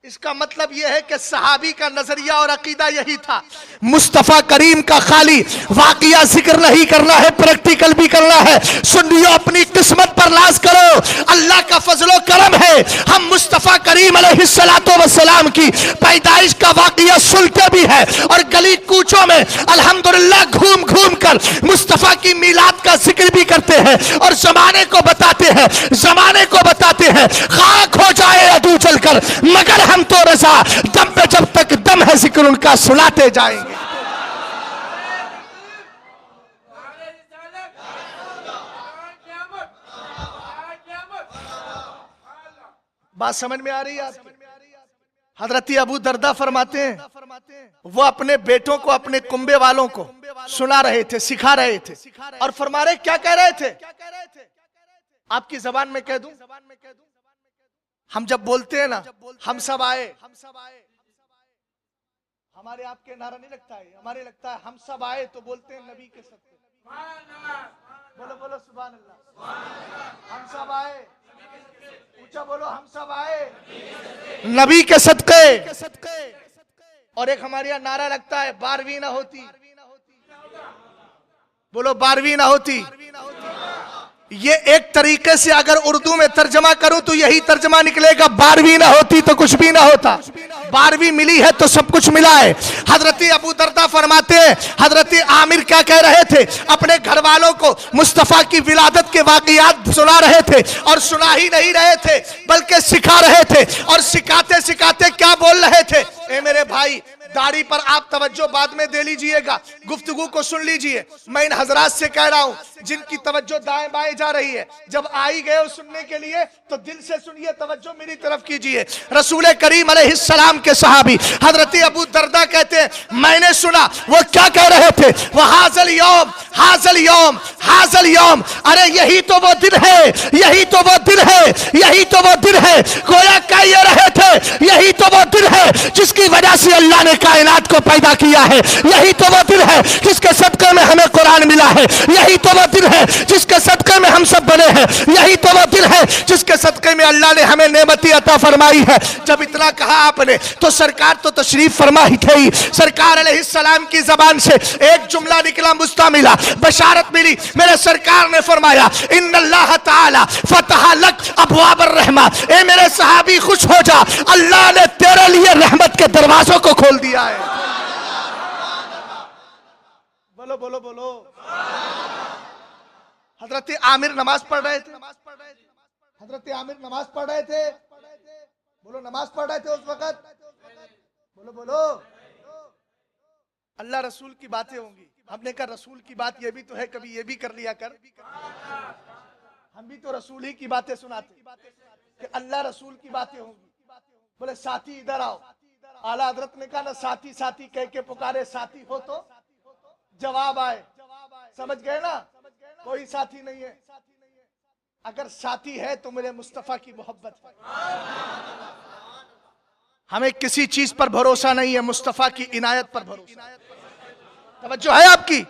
इसका मतलब यह है कि सहाबी का नजरिया और अकीदा यही था, मुस्तफा करीम का खाली वाकया जिक्र नहीं करना है, प्रैक्टिकल भी करना है। सुनियो, अपनी किस्मत पर नाज करो, अल्लाह का फजलो करम है, हम मुस्तफा करीम अलैहिस्सलातो वस्सलाम की पैदाइश का वाकया सुनते भी है और गली कूचों में अल्हम्दुलिल्लाह घूम घूम कर मुस्तफा की मिलाद का जिक्र भी करते हैं और जमाने को बताते हैं, जमाने को बताते हैं खाक हो जाए अदू चलकर, मगर हम तो रजा दम पे जब तक दम है जिक्र उनका सुनाते जाएंगे। बात समझ में आ रही है आपकी? हजरत अबू दरदा फरमाते हैं वो अपने बेटों को, अपने कुंबे वालों को सुना रहे थे, सिखा रहे थे और फरमा रहे क्या कह रहे थे? आपकी जबान में कह दूं, हम जब बोलते हैं ना हम सब आए, हमारे आपके नारा नहीं लगता है, हमारे लगता है हम सब आए तो बोलते हैं नबी के सदके। बोलो बोलो सुभान अल्लाह। हम सब आए, ऊंचा बोलो, हम सब आए नबी के सदके। और एक हमारे यहाँ नारा लगता है 12वीं ना होती, बोलो 12वीं ना होती। ये एक तरीके से अगर उर्दू में तर्जमा करूं तो यही तर्जमा निकलेगा, 12वीं ना होती तो कुछ भी ना होता, 12वीं मिली है तो सब कुछ मिला है। हजरत अबू दरदा फरमाते हैं हजरत आमिर क्या कह रहे थे? अपने घर वालों को मुस्तफा की विलादत के वाकयात सुना रहे थे और सुना ही नहीं रहे थे बल्कि सिखा रहे थे। और सिखाते सिखाते क्या बोल रहे थे? ए मेरे भाई, दाढ़ी पर आप तवज्जो बाद में दे लीजिएगा, गुफ्तगू को सुन लीजिए। मैं इन हजरात से कह रहा हूं जिनकी तवज्जो दाएं बाएं जा रही है, जब आई गए हो सुनने के लिए तो दिल से सुनिए, तवज्जो मेरी तरफ कीजिए। रसूल करीम अलैहिस्सलाम के सहाबी हजरत अबू दरदा कहते हैं मैंने सुना वो क्या कह रहे थे? वो हाजल यौम, हाजल यौम, हाजल यौम, अरे यही तो वो दिन है, यही तो वो दिन है, यही तो वो दिन है। गोया कह ये रहे थे यही तो वो दिन है जिसकी वजह से अल्लाह ने कायनात को पैदा किया है, यही तो वो दिन है जिसके सदक़े में हमें कुरान मिला है, यही तो वो दिन है जिसके सदक़े में हम सब बने हैं, यही तो वो दिन है जिसके सदक़े में अल्लाह ने हमें नेमती अता फरमाई है। जब इतना कहा आपने तो सरकार तो तशरीफ फरमा ही थे। सरकार अलैहिस्सलाम की जबान से एक जुमला निकला, मुस्तामिला बशारत मिली। मेरे सरकार ने फरमाया इन्नल्लाह ताला फतह लक अबवाबर रहमा, ए मेरे सहाबी खुश हो जा, अल्लाह ने तेरे लिए रहमत के दरवाजों को खोल दिया है। बोलो बोलो बोलो। हजरत आमिर नमाज पढ़ रहे थे, हजरत आमिर नमाज पढ़ रहे थे, बोलो नमाज पढ़ रहे थे उस वक्त, बोलो बोलो। अल्लाह रसूल की बातें होंगी, हमने कहा रसूल की बात ये भी तो है, कभी ये भी कर लिया कर। हम भी तो रसूल ही की बातें सुनाते कि अल्लाह रसूल की बातें होंगी। बोले साथी इधर आओ, आला हजरत ने कहा ना साथी साथी कह के पुकारे, साथी हो तो जवाब आए। समझ गए ना? कोई साथी नहीं है, अगर साथी है तो मेरे मुस्तफा की मोहब्बत है। हमें किसी चीज पर भरोसा नहीं है, मुस्तफा की इनायत पर भरोसा। तवज्जो है आपकी?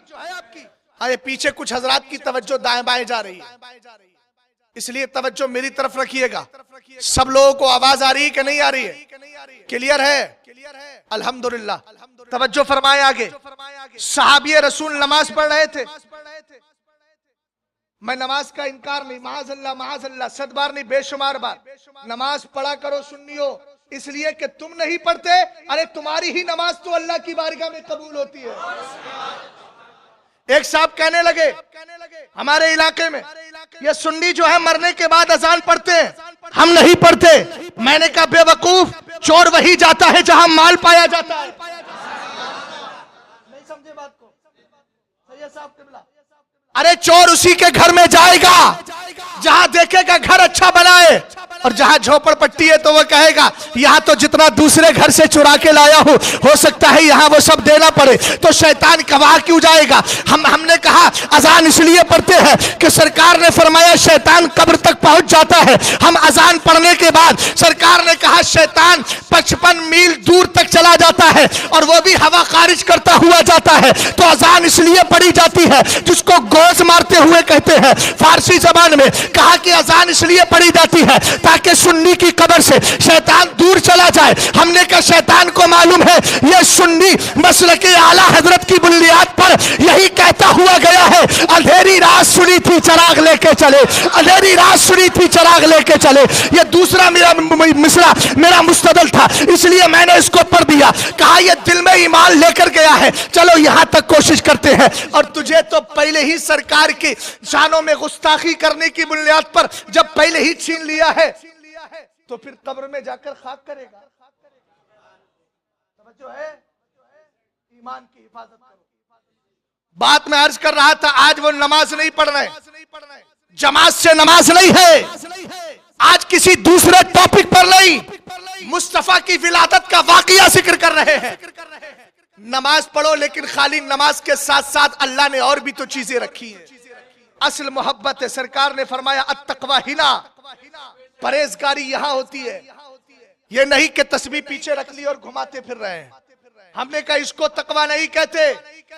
अरे पीछे कुछ हजरात की तवज्जो दाएं बाएं जा रही है, इसलिए तवज्जो मेरी तरफ रखिएगा। सब लोगों को आवाज आ रही है कि नहीं आ रही है? क्लियर है? अल्हम्दुलिल्लाह। तवज्जो फरमाए आगे। सहाबी रसूल नमाज पढ़ रहे थे, मैं नमाज का इनकार नहीं, माज़अल्लाह सदबार नहीं, बेशुमार बार नमाज पढ़ा करो सुन्नियों, इसलिए कि तुम नहीं पढ़ते, अरे तुम्हारी ही नमाज तो अल्लाह की बारगाह में कबूल होती है। एक साहब कहने लगे हमारे इलाके में, ये सुन्नी जो है मरने के बाद अजान पढ़ते हैं, हम नहीं पढ़ते। मैंने कहा बेवकूफ, चोर वही जाता है जहां माल पाया जाता है। नहीं समझे बात को? सैयद साहब किबला, अरे चोर उसी के घर में जाएगा जहां देखेगा घर अच्छा बना है, और जहां झोपड़पट्टी है तो वो कहेगा यहां तो जितना दूसरे घर से चुरा के लाया हो सकता है यहां वो सब देना पड़े, तो शैतान गवाह क्यों जाएगा? हमने कहा अजान इसलिए पढ़ते हैं कि सरकार ने फरमाया शैतान कब्र तक पहुंच जाता है। हम अजान पढ़ने के बाद सरकार ने कहा शैतान 55 मील दूर तक चला जाता है और वो भी हवा खारिज करता हुआ जाता है। तो अजान इसलिए पढ़ी जाती है, जिसको गोश मारते हुए कहते हैं फारसी जबान में। कहा कि अजान इसलिए पढ़ी जाती है ताकि सुन्नी की कब्र से शैतान दूर चला जाए। हमने कहा शैतान को मालूम है यह सुन्नी मसलक आला हजरत की बुनियाद पर यही कहता हुआ गया है, अंधेरी रात सुनी थी चराग लेके चले, अंधेरी रात सुनी थी चराग लेके चले। यह दूसरा मेरा मिसरा मेरा मुस्तदल था, इसलिए मैंने इसको पढ़ दिया। कहा यह दिल में ईमान लेकर गया है, चलो यहां तक कोशिश करते हैं। और तुझे तो पहले ही सरकार की शानों में गुस्ताखी करने की बुनियाद पर जब पहले ही छीन लिया है तो फिर कब्र में जाकर खाक करेगा। समझो है, ईमान की हिफाजत करो। बात मैं अर्ज कर रहा था, आज वो नमाज नहीं पढ़ रहे, जमात से नमाज नहीं है, आज किसी दूसरे टॉपिक पर नहीं, मुस्तफा की विलादत का वाकया जिक्र कर रहे हैं। नमाज पढ़ो, लेकिन खाली नमाज के साथ साथ अल्लाह ने और भी तो चीजें रखी हैं। असल मोहब्बत है। सरकार ने फरमाया अत्तक़वा हिना, परहेजगारी यहां होती है, ये नहीं कि तस्बीह पीछे रख ली और घुमाते फिर रहे हैं। हमने कहा इसको तकवा नहीं कहते,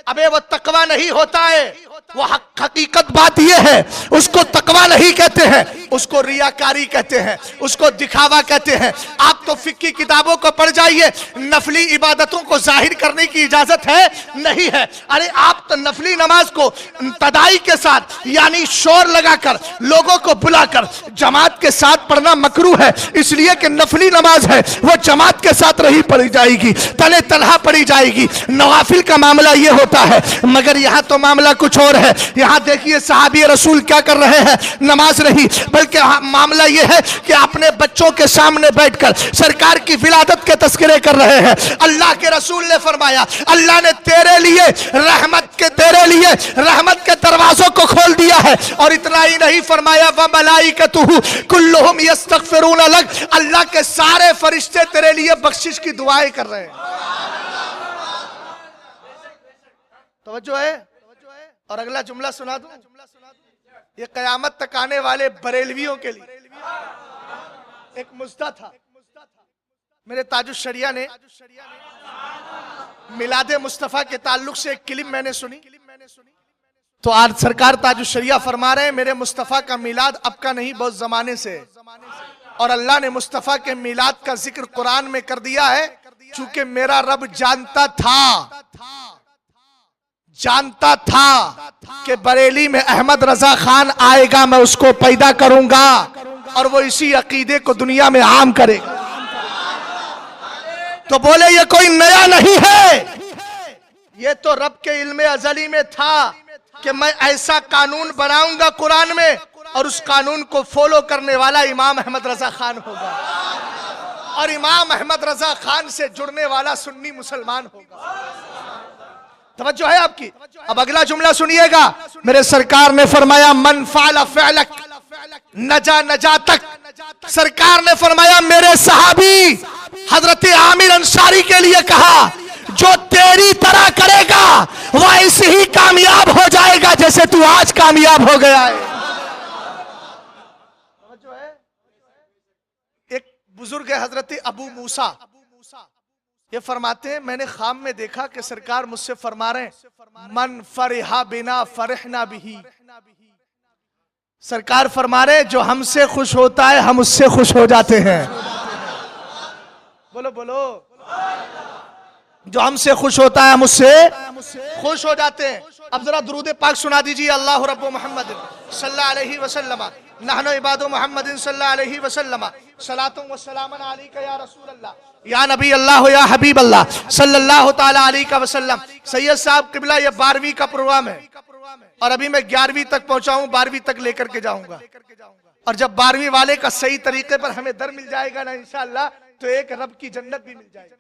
अबे वो तकवा नहीं होता है, वो हकीकत बात ये है, उसको तकवा नहीं कहते हैं, उसको रियाकारी कहते हैं, उसको दिखावा कहते हैं। आप तो फिक्की किताबों को पढ़ जाइए, नफली इबादतों को जाहिर करने की इजाजत है नहीं है। अरे आप तो नफली नमाज को तदाई के साथ यानी शोर लगाकर लोगों को बुलाकर जमात के साथ पढ़ना मकरूह है, इसलिए कि नफली नमाज है वो जमात के साथ नहीं पढ़ी जाएगी, तने तनहा पढ़ी जाएगी। नवाफिल का मामला ये होता है, मगर यहाँ तो मामला कुछ और है। यहाँ देखिए सहाबी रसूल क्या कर रहे हैं, नमाज नहीं बल्कि मामला ये है कि अपने बच्चों के सामने बैठकर सरकार की विलादत के तस्करे कर रहे हैं। अल्लाह के रसूल ने फरमाया अल्लाह ने तेरे लिए रहमत के दरवाजों को खोल दिया है। और इतना ही नहीं फरमाया व मलाइकतुहु कुल्लुहुम यस्तगफिरून लक, अल्लाह के सारे फरिश्ते तेरे लिए बख्शिश की दुआएं कर रहे हैं। तवज्जो है। और अगला जुमला सुना दूं, ये कयामत तक आने वाले बरेलवियों के लिए एक मुद्दा था। मेरे ताजुश शरिया ने मिलादे मुस्तफा के ताल्लुक से एक क्लिप मैंने सुनी, तो आज सरकार ताजुश शरिया फरमा रहे हैं मेरे मुस्तफा का मिलाद अब का नहीं, बहुत जमाने से, और अल्लाह ने मुस्तफा के मिलाद का जिक्र कुरान में कर दिया है, चूंकि मेरा रब जानता था कि बरेली में अहमद रजा खान आएगा, मैं उसको पैदा करूंगा और वो इसी अकीदे को दुनिया में आम करेगा। तो बोले ये कोई नया नहीं है, ये तो रब के इल्मे अजली में था कि मैं ऐसा कानून बनाऊंगा कुरान में, और उस कानून को फॉलो करने वाला इमाम अहमद रजा खान होगा, और इमाम अहमद रजा खान से जुड़ने वाला सुन्नी मुसलमान होगा। तवज्जो है आपकी। अब अगला जुमला सुनिएगा, मेरे सरकार ने फरमाया मन फाला फअलक नजा नजातक। सरकार ने फरमाया मेरे सहाबी हजरत आमिर अंसारी के लिए कहा जो तेरी तरह करेगा वह ऐसे ही कामयाब हो जाएगा जैसे तू आज कामयाब हो गया है। एक बुजुर्ग है हजरत अबू मूसा, ये फरमाते हैं मैंने ख्वाब में देखा कि सरकार मुझसे फरमा रहे हैं मन फरिहा बिना फरहना बिही। सरकार फरमा रहे हैं जो हमसे खुश होता है हम उससे खुश हो जाते हैं। बोलो बोलो, जो हमसे खुश होता है हम उससे खुश हो जाते हैं। अब जरा दुरूद पाक सुना दीजिए। अल्लाह रब्बु मोहम्मद सल्लल्लाहु अलैहि वसल्लम नहनु इबादु मोहम्मद सल्लल्लाहु अलैहि वसल्लम सलातुम व सलामन अलैका या रसूल अल्लाह या नबी अल्लाह या हबीब अल्लाह सल्लल्लाहु ताला अलैहि वसल्लम। सैयद साहब किबला ये 12वीं का प्रोग्राम है और अभी मैं 11वीं तक पहुंचा हूं, 12वीं तक लेकर के जाऊंगा। और जब 12वीं वाले का सही तरीके पर हमें दर मिल जाएगा ना इंशाअल्लाह, तो एक रब की जन्नत भी मिल जाएगी।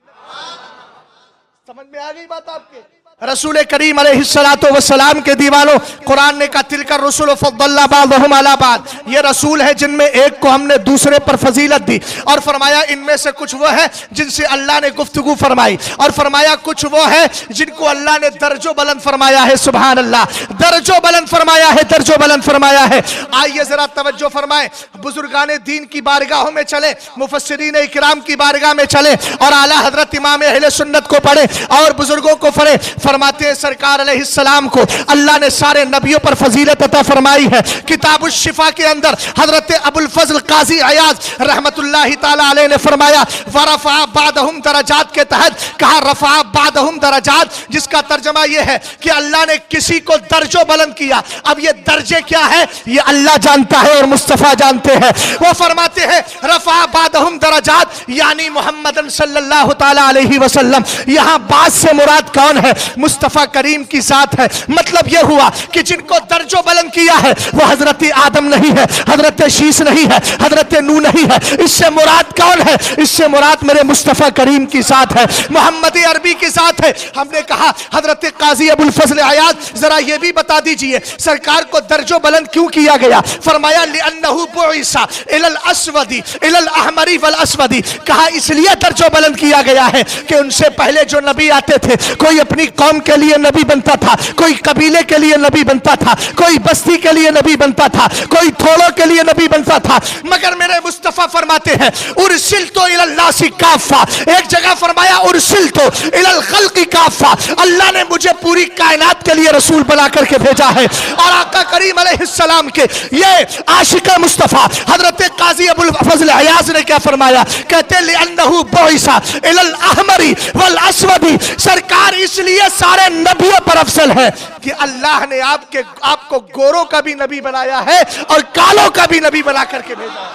समझ में आ गई बात आपके? रसूल करीम अलैहिस्सलातु वस्सलाम के दीवानों, कुरान ने कहा तिलका रसूल फद्दलना बादहुम अला बाद, ये रसूल है जिनमें एक को हमने दूसरे पर फजीलत दी। और फरमाया इनमें से कुछ वो है जिनसे अल्लाह ने गुफ्तगू फरमाई, और फरमाया कुछ वो है जिनको अल्लाह ने दर्जो बुलंद फरमाया है। सुभान अल्लाह, दर्जो बुलंद फरमाया है, दर्जो बुलंद फरमाया है। आइए जरा तवज्जो फरमाए, बुजुर्गान दीन की बारगाहों में चले, मुफस्सिरीन इकराम की बारगाह में चले और आला हजरत इमाम अहले सुन्नत को पढ़े और बुजुर्गों को पढ़े। फरमाते हैं सरकार अलैहिस्सलाम को अल्लाह ने सारे नबियों पर फजीलत अता फरमाई है। किताब शिफा के अंदर हजरत अबुल फजल काजी अयाज रहमतुल्लाहि ताला अलैह ने फरमाया वरफा बादहुम दरजात के तहत कहा रफा बादहुम दरजात, जिसका तर्जमा यह है कि अल्लाह ने किसी को दर्जो बुलंद किया। अब ये दर्जे क्या है ये अल्लाह जानता है और मुस्तफा जानते हैं। वो फरमाते हैं रफा बादहुम दरजात यानी मोहम्मदन सल्लल्लाहु ताला अलैहि वसल्लम। यहां बात से मुराद कौन है? मुस्तफा करीम की साथ है। मतलब यह हुआ कि जिनको दर्जो बुलंद किया है वो हजरत आदम नहीं है, हजरत शीश नहीं है, हजरत नू नहीं है। इससे मुराद कौन है? इससे मुराद मेरे मुस्तफा करीम की साथ है, मोहम्मद अरबी के साथ है। हमने कहा हजरत काजी अबुल फजल अयाज जरा ये भी बता दीजिए सरकार को दर्जो बुलंद क्यों किया गया? फरमाया लिअन्नहु बुइसा इलल अस्वदी इलल अहमरी वल अस्वदी। कहा इसलिए दर्जो बुलंद किया गया है कि उनसे पहले जो नबी आते थे कोई अपनी कौम के लिए नबी बनता था, कोई कबीले के लिए नबी बनता था, कोई बस्ती के लिए नबी बनता था, कोई थोड़ों के लिए नबी बनता था। मगर मेरे मुस्तफा फरमाते हैं उरसिलतु इलल नासी काफा। एक जगह फरमाया उरसिलतु इलल खल्क़ि काफा, अल्लाह ने मुझे पूरी कायनात के लिए रसूल बना करके भेजा है। और आका करीम अलैहिस्सलाम के ये आशिक मुस्तफा हजरत काजी अबुल फजल अयाज ने क्या फरमाया? कहते लिअन्नहु बुइसा इलल अहमरी वल अस्वदी। सरकार इसलिए सारे नबियों पर अफजल है कि अल्लाह ने आपको गोरों का भी नबी बनाया है और कालों का भी नबी बना करके भेजा है।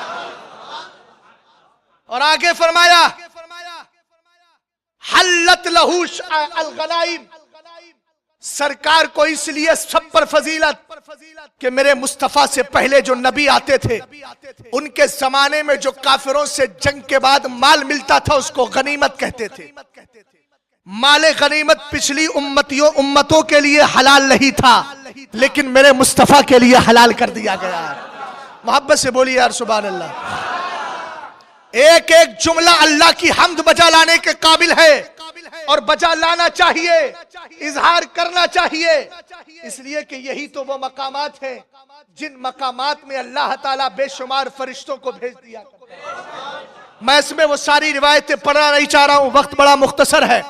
और आगे फरमाया हल्लत लहू अल गनाइम, सरकार को इसलिए सब पर फजीलत कि मेरे मुस्तफा से पहले जो नबी आते थे उनके जमाने में जो काफिरों से जंग के बाद माल मिलता था उसको गनीमत कहते थे। माले गनीमत पिछली उम्मतों के लिए हलाल नहीं था, लेकिन मेरे मुस्तफा के लिए हलाल कर दिया गया है। मोहब्बत से बोलिए यार सुभान अल्लाह। एक एक जुमला अल्लाह की हम्द बजा लाने के काबिल है और बजा लाना चाहिए, इजहार करना चाहिए, इसलिए कि यही तो वो मकामात हैं जिन मकामात में अल्लाह ताला बेशुमार फरिश्तों को भेज दिया करता है। मैं इसमें वो सारी रिवायतें पढ़ना नहीं चाह रहा हूं, वक्त बड़ा मुख्तसर है,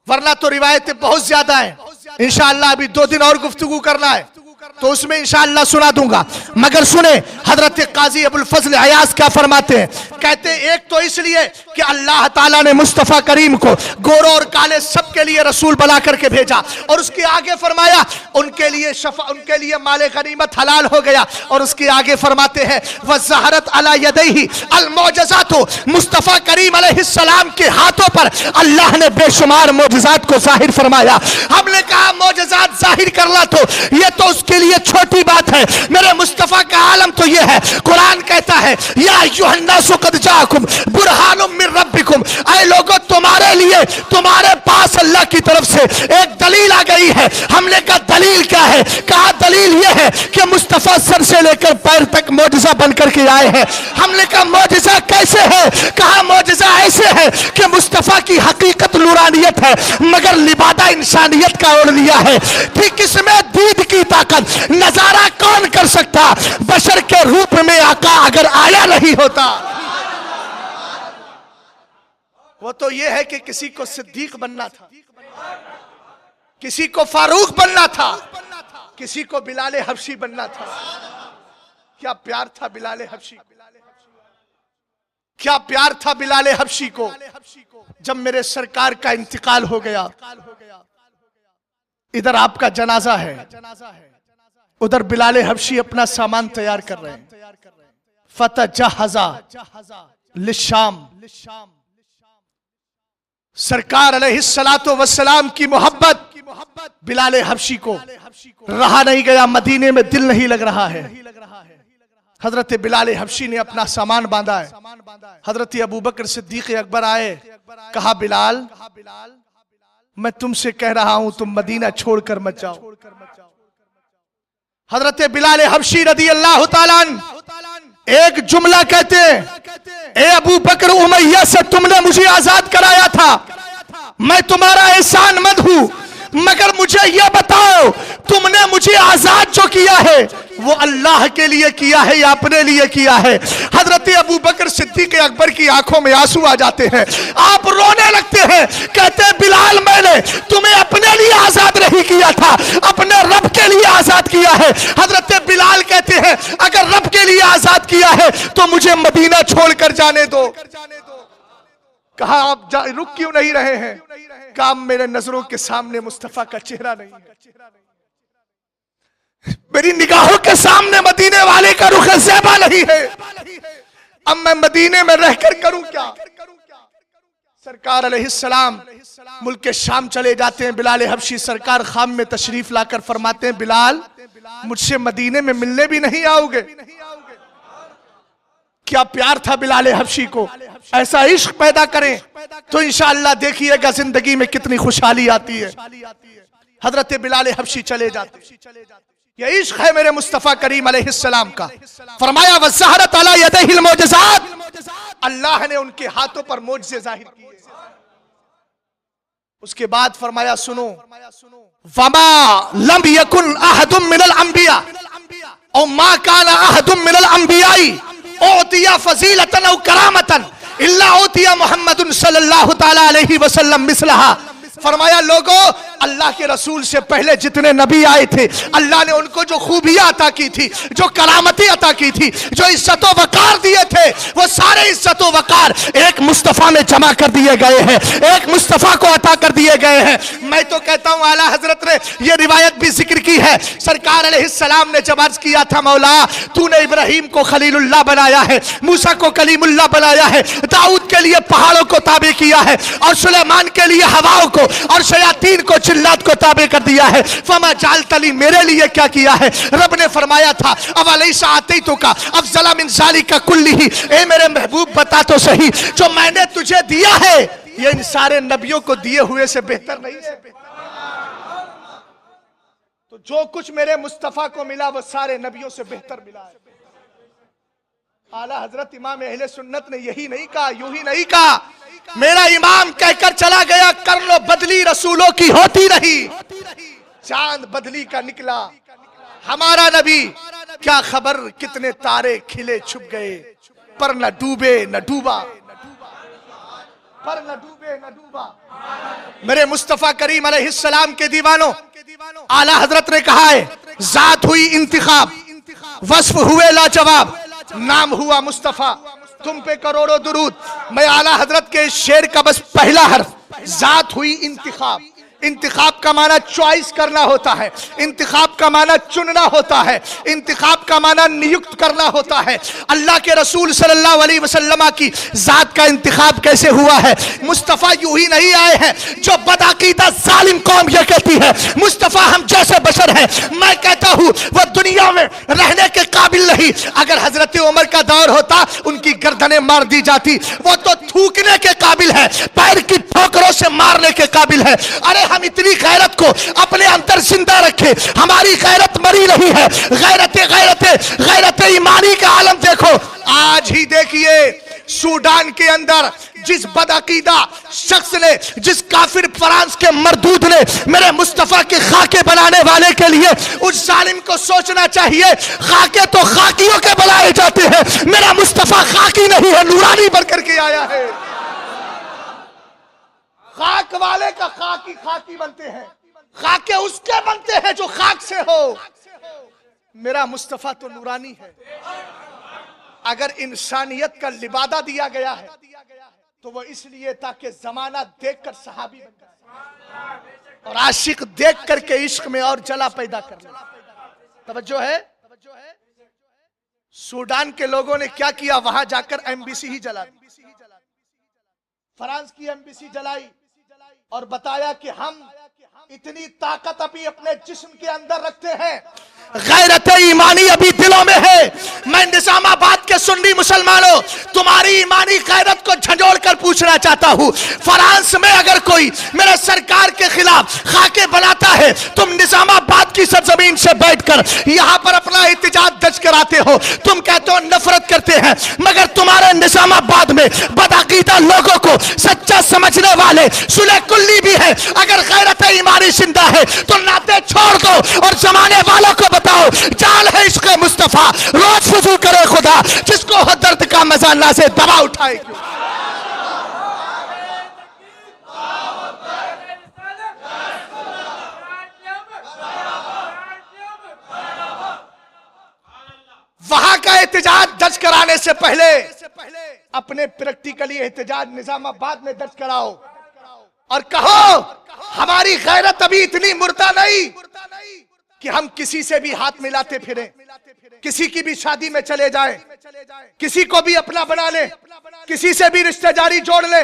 वरना तो रिवायतें बहुत ज्यादा हैं। इंशाअल्लाह अभी 2 दिन और गुफ्तगू करना है तो उसमें इंशाअल्लाह सुना दूंगा। मगर सुने हजरत काजी अबुल फजल अयाज क्या फरमाते हैं? कहते एक तो इसलिए कि अल्लाह ताला ने मुस्तफा करीम को गोरों और काले सबके लिए रसूल बना करके भेजा, और उसके आगे फरमाया उनके लिए माले गनीमत हलाल हो गया। और उसके आगे फरमाते हैं वज़हरत अला यदैहि अल मौजज़ातु, मुस्तफा करीम अलैहिस्सलाम के हाथों पर अल्लाह ने बेशुमार मौजज़ात को जाहिर फरमाया। हमने कहा मौजज़ात जाहिर करना तो ये तो उसके लिए छोटी बात है, मेरे मुस्तफा का आलम तो ये है। कुरान कहता है या अय्युहन्नासु क़द जाअकुम बुरहानुम मिर रब्बिकुम, ऐ लोगों तुम्हारे लिए तुम्हारे पास अल्लाह की तरफ से एक दलील आ गई है। हमने कहा दलील क्या है? कहा दलील ये है कि मुस्तफा सर से लेकर पैर तक मौजज़ा बन करके आए हैं। हमने कहा मौजज़ा कैसे है? कहा मौजज़ा ऐसे है कि मुस्तफा की हकीकत नूरानियत है मगर लिबादा इंसानियत का ओढ़ लिया है। ठीक इसमें दीद की ताकत नजारा कौन कर सकता? बशर के रूप में आका अगर आया नहीं होता। वो तो ये है कि किसी को सिद्दीक बनना था, किसी को फारूक बनना था, किसी को बिलाले हबशी बनना था। क्या प्यार था बिलाले हबशी को, क्या प्यार था बिलाले हबशी को। जब मेरे सरकार का इंतकाल हो गया, इधर आपका जनाजा है, उधर बिलाल हबशी अपना सामान तैयार कर रहे हैं। फतजहज़ा लिशाम, सरकार अलैहिस्सलातो वस्सलाम की मोहब्बत बिलाल हबशी को रहा नहीं गया, मदीने में दिल नहीं लग रहा है। हजरत बिलाल हबशी ने अपना सामान बांधा है। हजरत अबू बकर सिद्दीक अकबर आए, कहा बिलाल मैं तुमसे कह रहा हूं तुम मदीना छोड़कर मत जाओ। हजरत बिलाल हबशी रदी अल्लाह ताला अन्हु एक जुमला कहते हैं, ए अबू बकर उमैया से तुमने मुझे आजाद कराया था, मैं तुम्हारा एहसानमंद हूं, मगर मुझे यह बताओ तुमने मुझे आजाद जो किया है वो अल्लाह के लिए किया है या अपने लिए किया है? हजरत अबू बकर सिद्दीक अकबर की आंखों में आंसू आ जाते हैं, आप रोने लगते हैं, कहते हैं बिलाल मैंने तुम्हें अपने लिए आजाद नहीं किया था, अपने रब के लिए आजाद किया है। हजरत बिलाल कहते हैं अगर रब के लिए आजाद किया है तो मुझे मदीना छोड़कर जाने दो। कहा आप रुक क्यों नहीं रहे हैं? कहा मेरे नजरों के सामने मुस्तफा का चेहरा नहीं है, मेरी निगाहों के सामने मदीने वाले का रुख ज़ेबा नहीं है, अब मैं मदीने में रहकर करूं क्या? सरकार अलैहिस्सलाम मुल्क के शाम चले जाते हैं। बिलाल हबशी सरकार खाम में तशरीफ लाकर फरमाते हैं बिलाल मुझसे मदीने में मिलने भी नहीं आओगे? क्या प्यार था बिलाल हबशी को, ऐसा इश्क पैदा करें तो इंशाअल्लाह देखिएगा जिंदगी में कितनी खुशहाली आती है। हजरत बिलाल हबशी चले जाते, ये इश्क है मेरे मुस्तफा करीम अलैहिस्सलाम का। फरमाया वज़हरत अला यदैहिल मोजज़ात, अल्लाह ने उनके हाथों पर मोजज़े जाहिर किए। उसके बाद फरमाया सुनो, वमा लम यकुन अहदुम मिनल अंबिया औ मा काना अहदुम मिनल अंबियाई ओतिया फजीलतन औ करामतन इल्ला ओतिया मुहम्मदुन सल्लल्लाहु तआला अलैहि वसल्लम मिसलहा। फरमाया लोगों अल्लाह के रसूल से पहले जितने नबी आए थे अल्लाह ने उनको जो खूबियां अता की थी, जो करामतें अता की थी, जो इज्जत व वकार दिए थे, वो सारे इज्जत व वकार एक मुस्तफ़ा में जमा कर दिए गए हैं, एक मुस्तफ़ा को अता कर दिए गए हैं। मैं तो कहता हूँ आला हजरत ने यह रिवायत भी जिक्र की है, सरकार अलैहिस्सलाम ने जब अर्ज किया था मौला तूने इब्राहिम को खलीलुल्लाह बनाया है, मूसा को कलीमुल्लाह बनाया है, दाऊद के लिए पहाड़ों को ताबे किया है और सुलेमान के लिए हवाओं को और शयातीन को जिन्नात को ताबे कर दिया है, फमा जालतली मेरे लिए क्या किया है? रब ने फरमाया था अब अलैसा आती तो का अफजला मिन ज़ालिका कुल्लिही, ए मेरे महबूब बता तो सही जो मैंने तुझे दिया है ये इन सारे नबियों को दिए हुए से बेहतर नहीं है? तो जो कुछ मेरे मुस्तफा को मिला वो सारे नबियों से बेहतर मिला है। आला हजरत इमाम अहले सुन्नत ने यही नहीं कहा, यूं ही नहीं कहा, मेरा इमाम कहकर चला गया कर लो बदली रसूलों की होती रही, चांद बदली का निकला हमारा नबी, क्या खबर कितने तारे खिले छुप गए पर न डूबे न डूबा, पर न डूबे न डूबा। मेरे मुस्तफा करीम अलैहिस्सलाम के दीवानों आला हजरत ने कहा है जात हुई इंतिखाब, वस्फ हुए लाजवाब, नाम हुआ मुस्तफा, तुम पे करोड़ों दुरूद। मैं आला हजरत के शेर का बस पहला हर्फ जात हुई इंतिखाब, इंतिखाब का माना चॉइस करना होता है, इंतिखाब का माना चुनना होता है, इंतिखाब का माना नियुक्त करना होता है। अल्लाह के रसूल सल्लल्लाहु अलैहि वसल्लम की जात का इंतिखाब कैसे हुआ है? मुस्तफ़ा यूं ही नहीं आए हैं जो बदअकीदा जालिम कौम यह कहती है मुस्तफ़ा हम जैसे बशर हैं। मैं कहता हूँ वो दुनिया में रहने के काबिल नहीं, अगर हजरत उमर का दौर होता उनकी गर्दनें मार दी जाती, वो तो थूकने के काबिल है, पैर की ठोकरों से मारने के काबिल है। अरे हम इतनी गैरत को अपने अंदर जिंदा रखे, हमारी गैरत मरी नहीं है, गैरत ईमानी का आलम देखो। आज ही देखिए सूडान के अंदर जिस बदअकीदा शख्स ने, जिस काफिर फ्रांस के मरदूद ने मेरे मुस्तफा के खाके बनाने वाले के लिए, उस जालिम को सोचना चाहिए खाके तो खाकियों के बनाए जाते हैं, मेरा मुस्तफा खाकी नहीं है, नूरानी बनकर के आया है। खाक वाले का खाकी खाकी बनते हैं, खाके उसके बनते हैं जो खाक से हो। मेरा मुस्तफा तो नूरानी है। अगर इंसानियत का लिबादा दिया गया है तो वो इसलिए ताकि जमाना देखकर सहाबी बन जाए। और आशिक देख करके इश्क में और जला पैदा कर लेता है। तवज्जो है। सूडान के लोगों ने क्या किया, वहां जाकर एम्बेसी ही जला दी, फ्रांस की एम्बेसी जलाई और बताया कि हम इतनी ताकत अभी अपने जिस्म के अंदर रखते हैं, गैरत ईमानी अभी दिलों में है। मैं निजामाबाद के सुन्नी मुसलमानों, तुम्हारी ईमानी गैरत को झंझोड़ कर पूछना चाहता हूँ, फ्रांस में अगर कोई मेरे सरकार के खिलाफ खाके बनाता है, तुम निजामाबाद की सरजमीन से बैठकर यहाँ पर अपना एहतजाज दर्ज कराते हो, तुम कहते हो नफरत करते हैं, मगर तुम्हारे निजामाबाद में बदअकीदा लोगों को सच्चा समझने वाले सुलह कुल्ली भी है। अगर गैरत ईमानी जिंदा है तो नाते छोड़ दो और जमाने वालों को बताओ, जाल है इश्क़ मुस्तफा, रोज वुज़ू करे खुदा, जिसको हो दर्द का मजा ना से दवा उठाए। क्यों वहां का एहतजाज दर्ज कराने से पहले अपने प्रैक्टिकली एहतजाज निजामाबाद में दर्ज कराओ और कहो हमारी गैरत अभी इतनी मुर्दा नहीं कि हम किसी से भी हाथ मिलाते फिरें, किसी की भी शादी में चले जाएं, किसी को भी अपना बना ले, किसी से भी रिश्तेदारी जोड़ ले।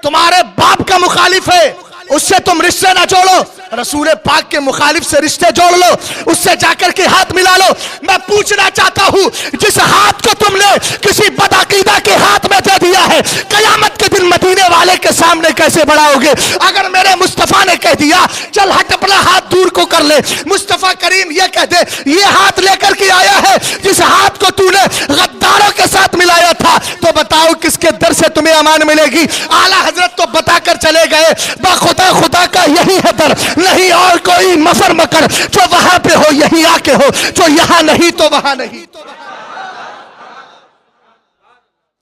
तुम्हारे बाप का मुखालिफ है, उससे तुम रिश्ते ना जोड़ो, रसूल पाक के मुखालिफ से रिश्ते जोड़ लो, उससे जाकर के हाथ मिला लो। मैं पूछना चाहता हूं, जिस हाथ को तुमने किसी बदअकीदा के हाथ में दे दिया है, कयामत के दिन मदीने वाले के सामने कैसे बढ़ाओगे? अगर मेरे मुस्तफा ने कह दिया चल हट अपना हाथ दूर को कर ले, मुस्तफा करीम ये कह दे ये हाथ लेकर के आया है जिस हाथ को तूने गद्दारों के साथ मिलाया था, तो बताओ किसके दर से तुम्हें अमान मिलेगी? आला हजरत तो बताकर चले गए, बाखुदा खुदा का यही है दर, नहीं और कोई मफर मकर, जो वहां पे हो यही आके हो, जो यहां नहीं तो वहां नहीं।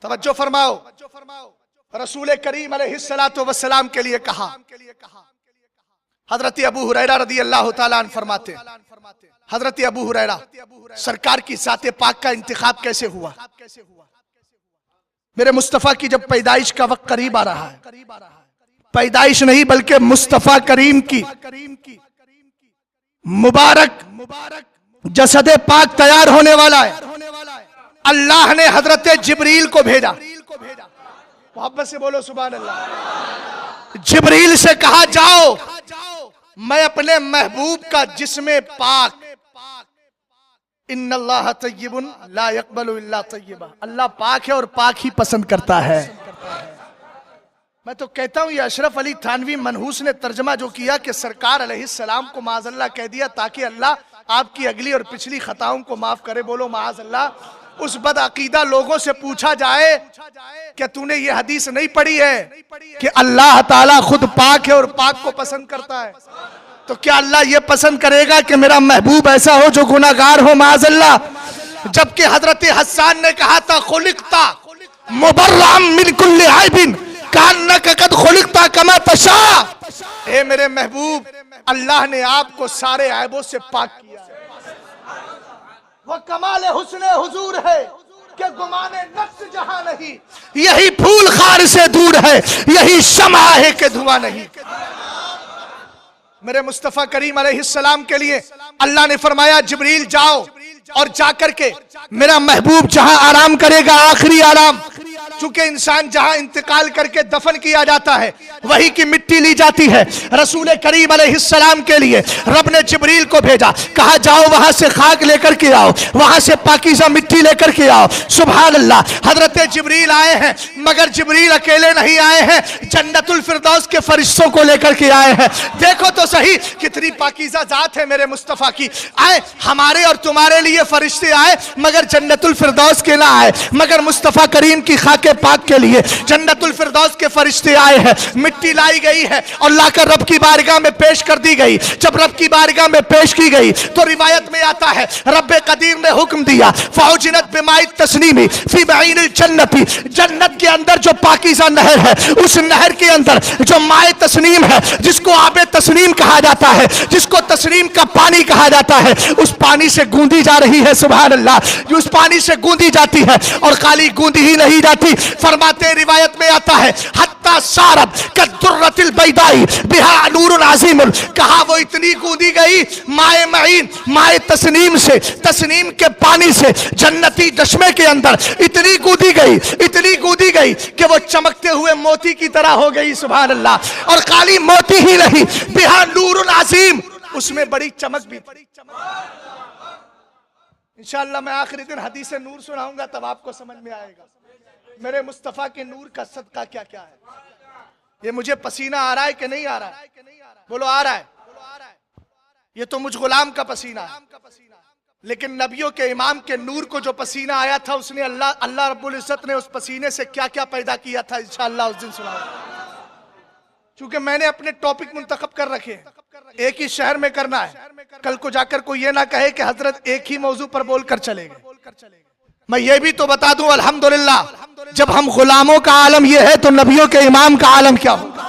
तवज्जो फरमाओ, रसूल करीम अलैहिस्सलातु वस्सलाम के लिए कहा, हजरत अबू हुरैरा रदी अल्लाह तआला अन्हु फरमाते, हजरत अबू हुरैरा सरकार की ज़ाते पाक का इंतखाब कैसे हुआ? मेरे मुस्तफा की जब पैदाइश का वक्त करीब आ रहा है, पैदाइश नहीं बल्कि मुस्तफा करीम की मुबारक जसदे पाक तैयार होने वाला है, अल्लाह ने हजरत जिब्रील को भेजा। मोहब्बत से बोलो सुभान अल्लाह। जिब्रील से कहा जाओ मैं अपने महबूब का जिस्मे पाक, इन्नल्लाह तय्यिबुन ला यक़बलु इल्ला तय्यिबा, अल्लाह पाक है और पाक ही पसंद करता है। मैं तो कहता हूं ये अशरफ अली थानवी मनहूस ने तर्जमा जो किया कि सरकार अलैहिस्सलाम को माज़अल्लाह कह दिया ताकि अल्लाह आपकी अगली और पिछली खताओं को माफ करे। बोलो माज़अल्लाह। उस बदअकीदा लोगों से पूछा जाए क्या तूने ये हदीस नहीं पढ़ी है कि अल्लाह ताला खुद पाक है और पाक को पसंद करता है, तो क्या अल्लाह ये पसंद करेगा कि मेरा महबूब ऐसा हो जो गुनाहगार हो? माज़अल्लाह। जबकि हजरत हस्सान ने कहा था खुलिक़ता मुबर्रअम मिन कुल्लि ऐबिन कान्नका कद खुलिक़ता कमा तशा, ए मेरे महबूब अल्लाह ने आपको सारे ऐबों से पाक किया है। वह कमाल हुस्न हुजूर है कि गुमाने नफ्स जहां नहीं, यही फूल खार से दूर है, यही शम्आ है कि धुआं नहीं। मेरे मुस्तफा करीम अलैहिस्सलाम के लिए अल्लाह ने फरमाया जिब्रील जाओ और जाकर के मेरा महबूब जहां आराम करेगा, आखिरी आराम, चूंकि इंसान जहां इंतकाल करके दफन किया जाता है वही की मिट्टी ली जाती है, रसूल करीम अलैहिस्सलाम के लिए रब ने जिब्रील को भेजा, कहा जाओ वहां से खाक लेकर के आओ, वहां से पाकीज़ा मिट्टी लेकर के आओ। सुभान अल्लाह। हजरत जिब्रील आए हैं, मगर जिब्रील अकेले नहीं आए हैं, जन्नतुल फिरदौस के फरिश्तों को लेकर के आए हैं। देखो तो सही कितनी पाकीज़ा जात है मेरे मुस्तफा की। आए हमारे और तुम्हारे लिए फरिश्ते आए, मगर जन्नतुल फिरदौस के ना आए, मगर मुस्तफा करीम की खाके पाक के लिए जन्नतुल फिरदौस के फरिश्ते आए हैं। मिट्टी लाई गई है और लाकर रब की बारगाह में पेश कर दी गई। जब रब की बारगाह में पेश की गई तो रिवायत में आता है रब्बे कदीर ने हुक्म दिया फौजिनत बिमाई तस्नीमी फी बाइनिल जन्नती, जन्नत के अंदर जो पाकीज़ा नहर है उस नहर के अंदर जो माए तस्नीम है, जिसको आबे तस्नीम कहा जाता है, जिसको तस्नीम का पानी कहा जाता है, उस पानी से गूंदी जा रही है। सुभान अल्लाह। उस पानी से गूंदी जाती है और खाली गूंदी ही नहीं जाती फरमाते रिवायत में आता है हत्ता सारत कद्दुर्रतिल बैदाई बिहा नूरुन अज़ीमुल, कहा वो इतनी कूदी गई माए मईन माए तस्नीम से, तस्नीम के पानी से जन्नती चश्मे के अंदर इतनी कूदी गई कि वो चमकते हुए मोती की तरह हो गई। सुभान अल्लाह। और खाली मोती ही नहीं, बिहा नूरुन अज़ीम, उसमें बड़ी चमक भी। इंशाअल्लाह मैं आखिरी दिन हदीस नूर सुनाऊंगा, तब आपको समझ में आएगा मेरे मुस्तफा के नूर का सदका क्या क्या है। ये मुझे पसीना आ रहा है कि नहीं आ रहा है? बोलो आ रहा है। ये तो मुझ गुलाम का पसीना है, लेकिन नबियों के इमाम के नूर को जो पसीना आया था, उसने अल्लाह रब्बुल इज्जत ने उस पसीने से क्या क्या पैदा किया था, इंशाअल्लाह उस दिन सुनाऊंगा। क्योंकि मैंने अपने टॉपिक मुंतखब कर रखे हैं, एक ही शहर में करना है। कल को जाकर कोई ये ना कहे कि हजरत एक ही मौजू पर बोलकर चले गए। मैं ये भी तो बता दूं, अल्हम्दुलिल्लाह, जब हम गुलामों का आलम ये है तो नबियों के इमाम का आलम क्या होगा?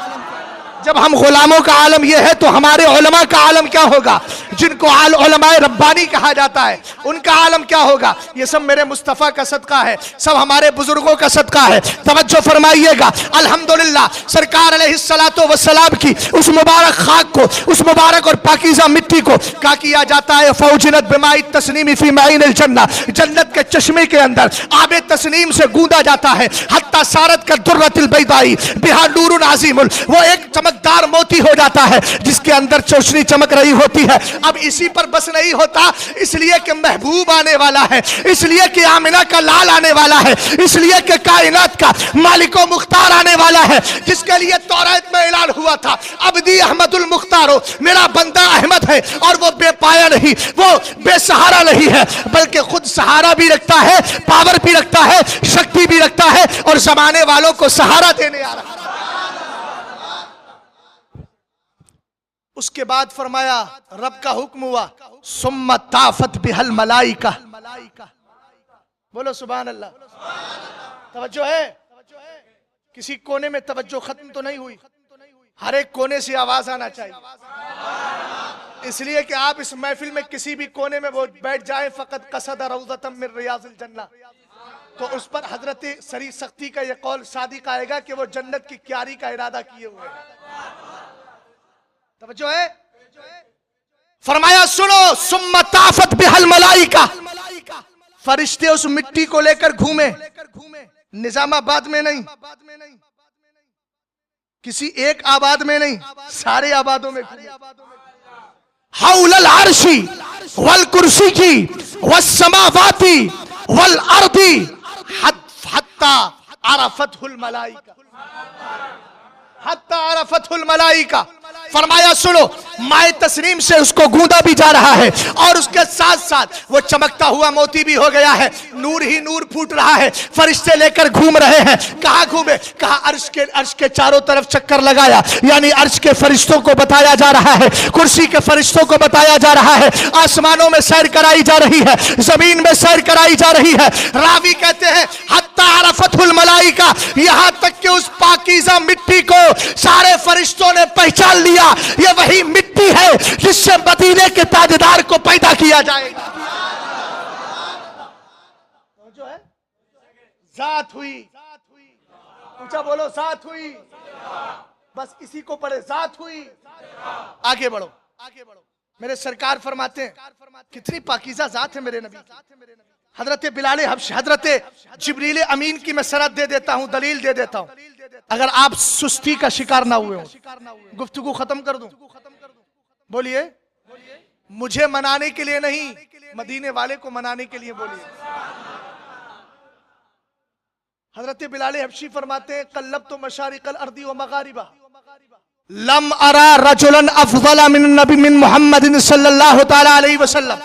जब हम गुलामों का आलम यह है तो हमारे उलमा का आलम क्या होगा? जिनको उलमाए रब्बानी कहा जाता है, उनका आलम क्या होगा? ये सब मेरे मुस्तफ़ा का सदका है, सब हमारे बुजुर्गों का सदका है। तवज्जो फरमाइएगा। अल्हम्दुलिल्लाह, सरकार अलैहिस्सलातो वस्सलाम की उस मुबारक खाक को, उस मुबारक और पाकीज़ा मिट्टी को क्या किया जाता है? फौजिनत बिमाई तस्नीमी फी माइनिल जन्नह, जन्नत के चश्मे के अंदर आबे तस्नीम से गूंदा जाता है। हत्ता सारत का दुर्रतिल बैदाई बिहा नूरुन अज़ीमुल, वो एक चमकदार मोती हो जाता है जिसके अंदर चौशनी चमक रही होती है। अब इसी पर बस नहीं होता, इसलिए कि महबूब आने वाला है, इसलिए कि आमिना का लाल आने वाला है, इसलिए कि कायनात का मालिको मुख्तार आने वाला है, जिसके लिए तौरात में ऐलान हुआ था अब्दी अहमदुल मुख्तारो, मेरा बंदा अहमद है। और वो बेपाया नहीं, वो बेसहारा नहीं है, बल्कि खुद सहारा भी रखता है, पावर भी रखता है, शक्ति भी रखता है, और जमाने वालों को सहारा देने आ रहा है। उसके बाद फरमाया, रब का हुक्म हुआ, सुम्मा ताफत बिहल मलाइका। बोलो सुभान अल्लाह। तवज्जो है, किसी कोने में तवज्जो खत्म तो नहीं हुई, हर एक कोने से आवाज आना चाहिए। इसलिए कि आप इस महफिल में किसी भी कोने में बैठ जाए, फकत कसद रौज़तम मिन रियाज़िल जन्नह, तो उस पर हजरत सरी सख्ती का यह कौल सादिक आएगा कि वो जन्नत की क्यारी का इरादा किए हुए हैं। तवज्जो है। फरमाया सुनो, सुम्मा ताफत बिहल मलाइका, फरिश्ते उस मिट्टी को लेकर घूमे, निजामाबाद में नहीं, किसी एक आबाद में नहीं, सारे आबादों में घूमे। हौलल अर्शी वल कुर्सी की वस्समावाती वल अर्दी हत्ता अरफतहुल मलाइका, हत्ता अरफतहुल मलाइका। फरमाया सुनो, माए तस्नीम से उसको गूंदा भी जा रहा है, और उसके साथ साथ वो चमकता हुआ मोती भी हो गया है, नूर ही नूर फूट रहा है, फरिश्ते लेकर घूम रहे हैं। कहाँ घूमे? कहा अर्श के चारों तरफ चक्कर लगाया, यानी अर्श के फरिश्तों को बताया जा रहा है, कुर्सी के फरिश्तों को बताया जा रहा है, आसमानों में सैर कराई जा रही है, जमीन में सैर कराई जा रही है। रावी कहते हैं हत्ता अरफतहुल मलाइका, यहां तक कि उस पाकीज़ा मिट्टी को सारे फरिश्तों ने पहचान लिया, ये वही मिट्टी है जिससे मदीने के ताजदार को पैदा किया जाएगा। जो है जात हुई, ऊंचा बोलो, जात हुई, बस इसी को पढ़े, जात हुई। आगे बढ़ो, आगे बढ़ो। मेरे सरकार फरमाते हैं, कितनी पाकीज़ा जात है मेरे नबी। हजरत बिलाल हबशी, हजरत जिब्रील अमीन की मैं सनद दे देता हूं, दलील दे देता हूं, अगर आप सुस्ती का शिकार ना हुए हो। गुफ्तगू खत्म कर दूं? बोलिए। मुझे मनाने के लिए नहीं, मदीने वाले को मनाने के लिए बोलिए। हजरत बिलाल हबशी फरमाते हैं, कल्लब तो मशारिकल अर्दी व मगारिबा लम अरा रजुलन अफज़ल मिन नबी मिन मुहम्मद सल्लल्लाहु तआला अलैहि वसल्लम।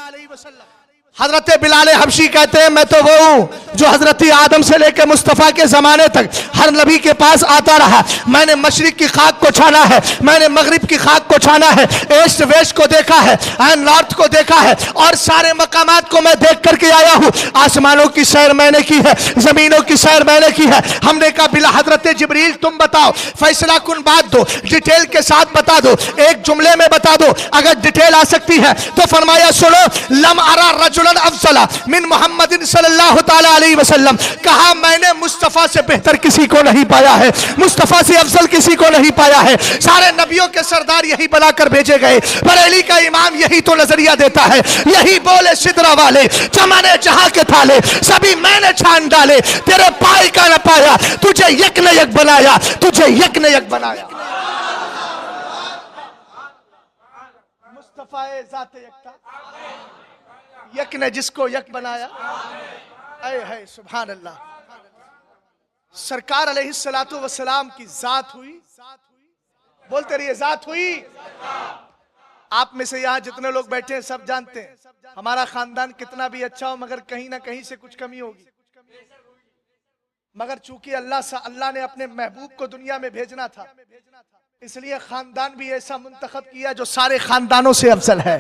हजरत बिलाल हबशी कहते हैं, मैं तो वो हूँ जो हजरत आदम से लेकर मुस्तफ़ा के ज़माने तक हर नबी के पास आता रहा। मैंने मशरिक की खाक को छाना है, मैंने मगरिब की खाक को छाना है, ईस्ट वेस्ट को देखा है, नॉर्थ को देखा है, और सारे मकामात को मैं देख करके आया हूँ। आसमानों की सैर मैंने की है, ज़मीनों की सैर मैंने की है। हमने कहा बिला हजरत जिब्रील तुम बताओ, फैसला कुन बात दो, डिटेल के साथ बता दो, एक जुमले में बता दो, अगर डिटेल आ सकती है तो। फरमाया सुनो, लम अरा रजुल रसूलन अफजला मिन मुहम्मदिन सल्लल्लाहु तआला अलैहि वसल्लम, कहा मैंने मुस्तफा से बेहतर किसी को नहीं पाया है, मुस्तफा से अफजल किसी को नहीं पाया है। सारे नबियों के सरदार यही बनाकर भेजे गए, बरेली का इमाम यही तो नजरिया देता है, यही बोले सिदरा वाले जमाने जहां के थाले सभी मैंने छान डाले, तेरे पाई का न पाया, तुझे यक न यक बनाया, तुझे यक न यक बनाया। मुस्तफाए ज़ाते यकता, यक ने जिसको यक बनाया। ऐ है सुभान अल्लाह। सरकार अलैहिस्सलातु वस्सलाम की जात हुई, बोलते रहिए जात हुई। आप में से यहाँ जितने लोग बैठे हैं सब जानते हैं हमारा खानदान कितना भी अच्छा हो मगर कहीं ना कहीं से कुछ कमी होगी, मगर चूंकि अल्लाह ने अपने महबूब को दुनिया में भेजना था, इसलिए खानदान भी ऐसा मुंतखब किया जो सारे खानदानों से अफजल है।